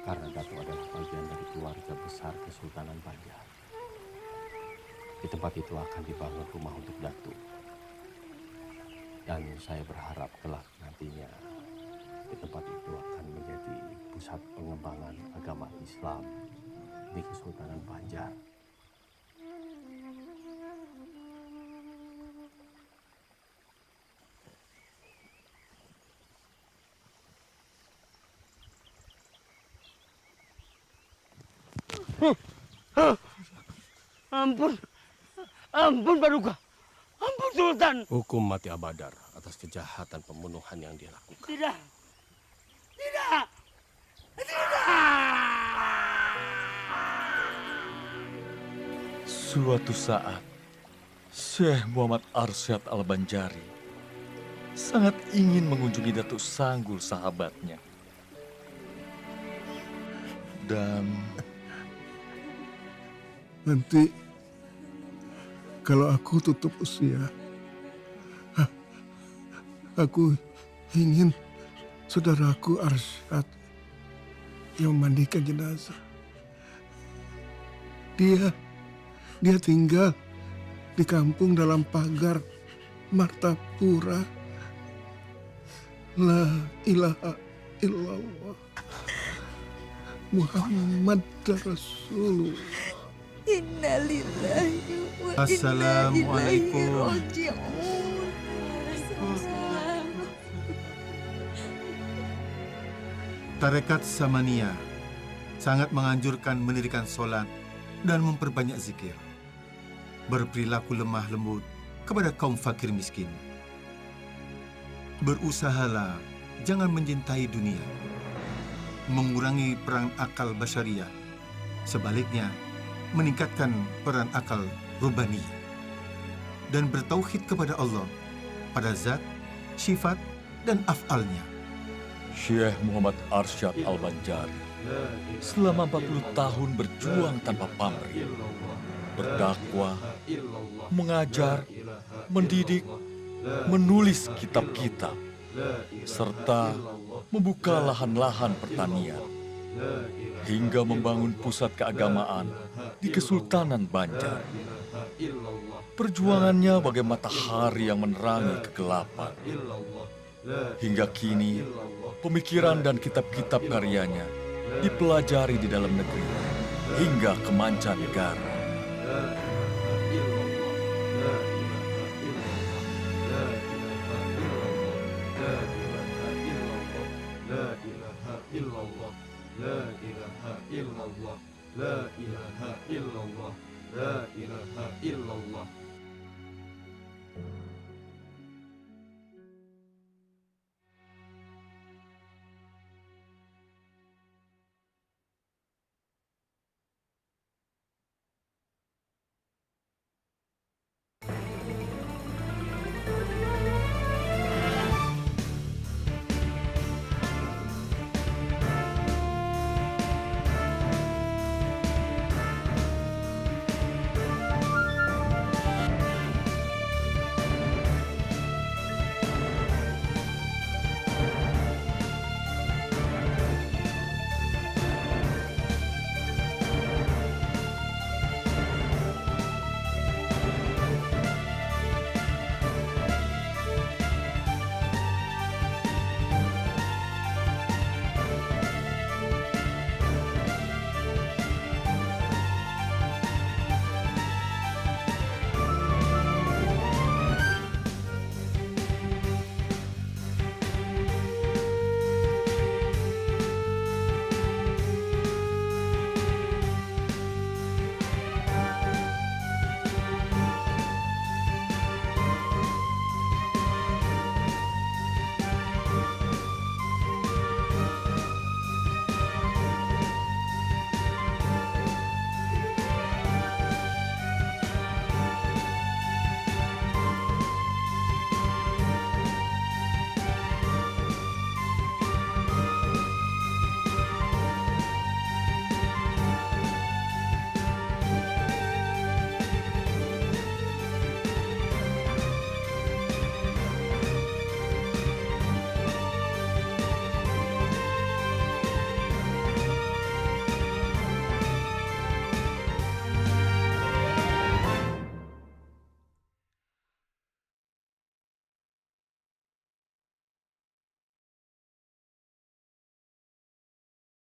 Karena Datuk adalah bagian dari keluarga besar Kesultanan Banjar. Di tempat itu akan dibangun rumah untuk Datuk. Dan saya berharap kelak nantinya di tempat itu akan menjadi pusat pengembangan agama Islam di Kesultanan Banjar. Ampun, ampun Paduka, ampun Sultan. Hukum mati Abadar atas kejahatan pembunuhan yang dia lakukan. Tidak, tidak, tidak. Suatu saat, Syekh Muhammad Arsyad Al-Banjari sangat ingin mengunjungi Datuk Sanggul sahabatnya. Dan nanti kalau aku tutup usia, aku ingin saudaraku Arsyad yang memandikan jenazah. Dia tinggal di kampung dalam pagar Martapura. La ilaha illallah Muhammad Rasulullah. Innalillahi wa inna Assalamualaikum. ilaihi raji'un. Tarekat Samania sangat menganjurkan mendirikan sholat dan memperbanyak zikir. Berperilaku lemah lembut kepada kaum fakir miskin. Berusahalah jangan mencintai dunia. Mengurangi peran akal basyariah. Sebaliknya, meningkatkan peran akal rubaniyah. Dan bertauhid kepada Allah pada zat, sifat, dan af'alnya. Syekh Muhammad Arsyad Al-Banjari selama 40 tahun berjuang tanpa pamrih, berdakwah, mengajar, mendidik, menulis kitab-kitab, serta membuka lahan-lahan pertanian, hingga membangun pusat keagamaan di Kesultanan Banjar. Perjuangannya bagai matahari yang menerangi kegelapan. Hingga kini, pemikiran dan kitab-kitab karyanya dipelajari di dalam negeri hingga ke mancanegara. La ilaha illallah.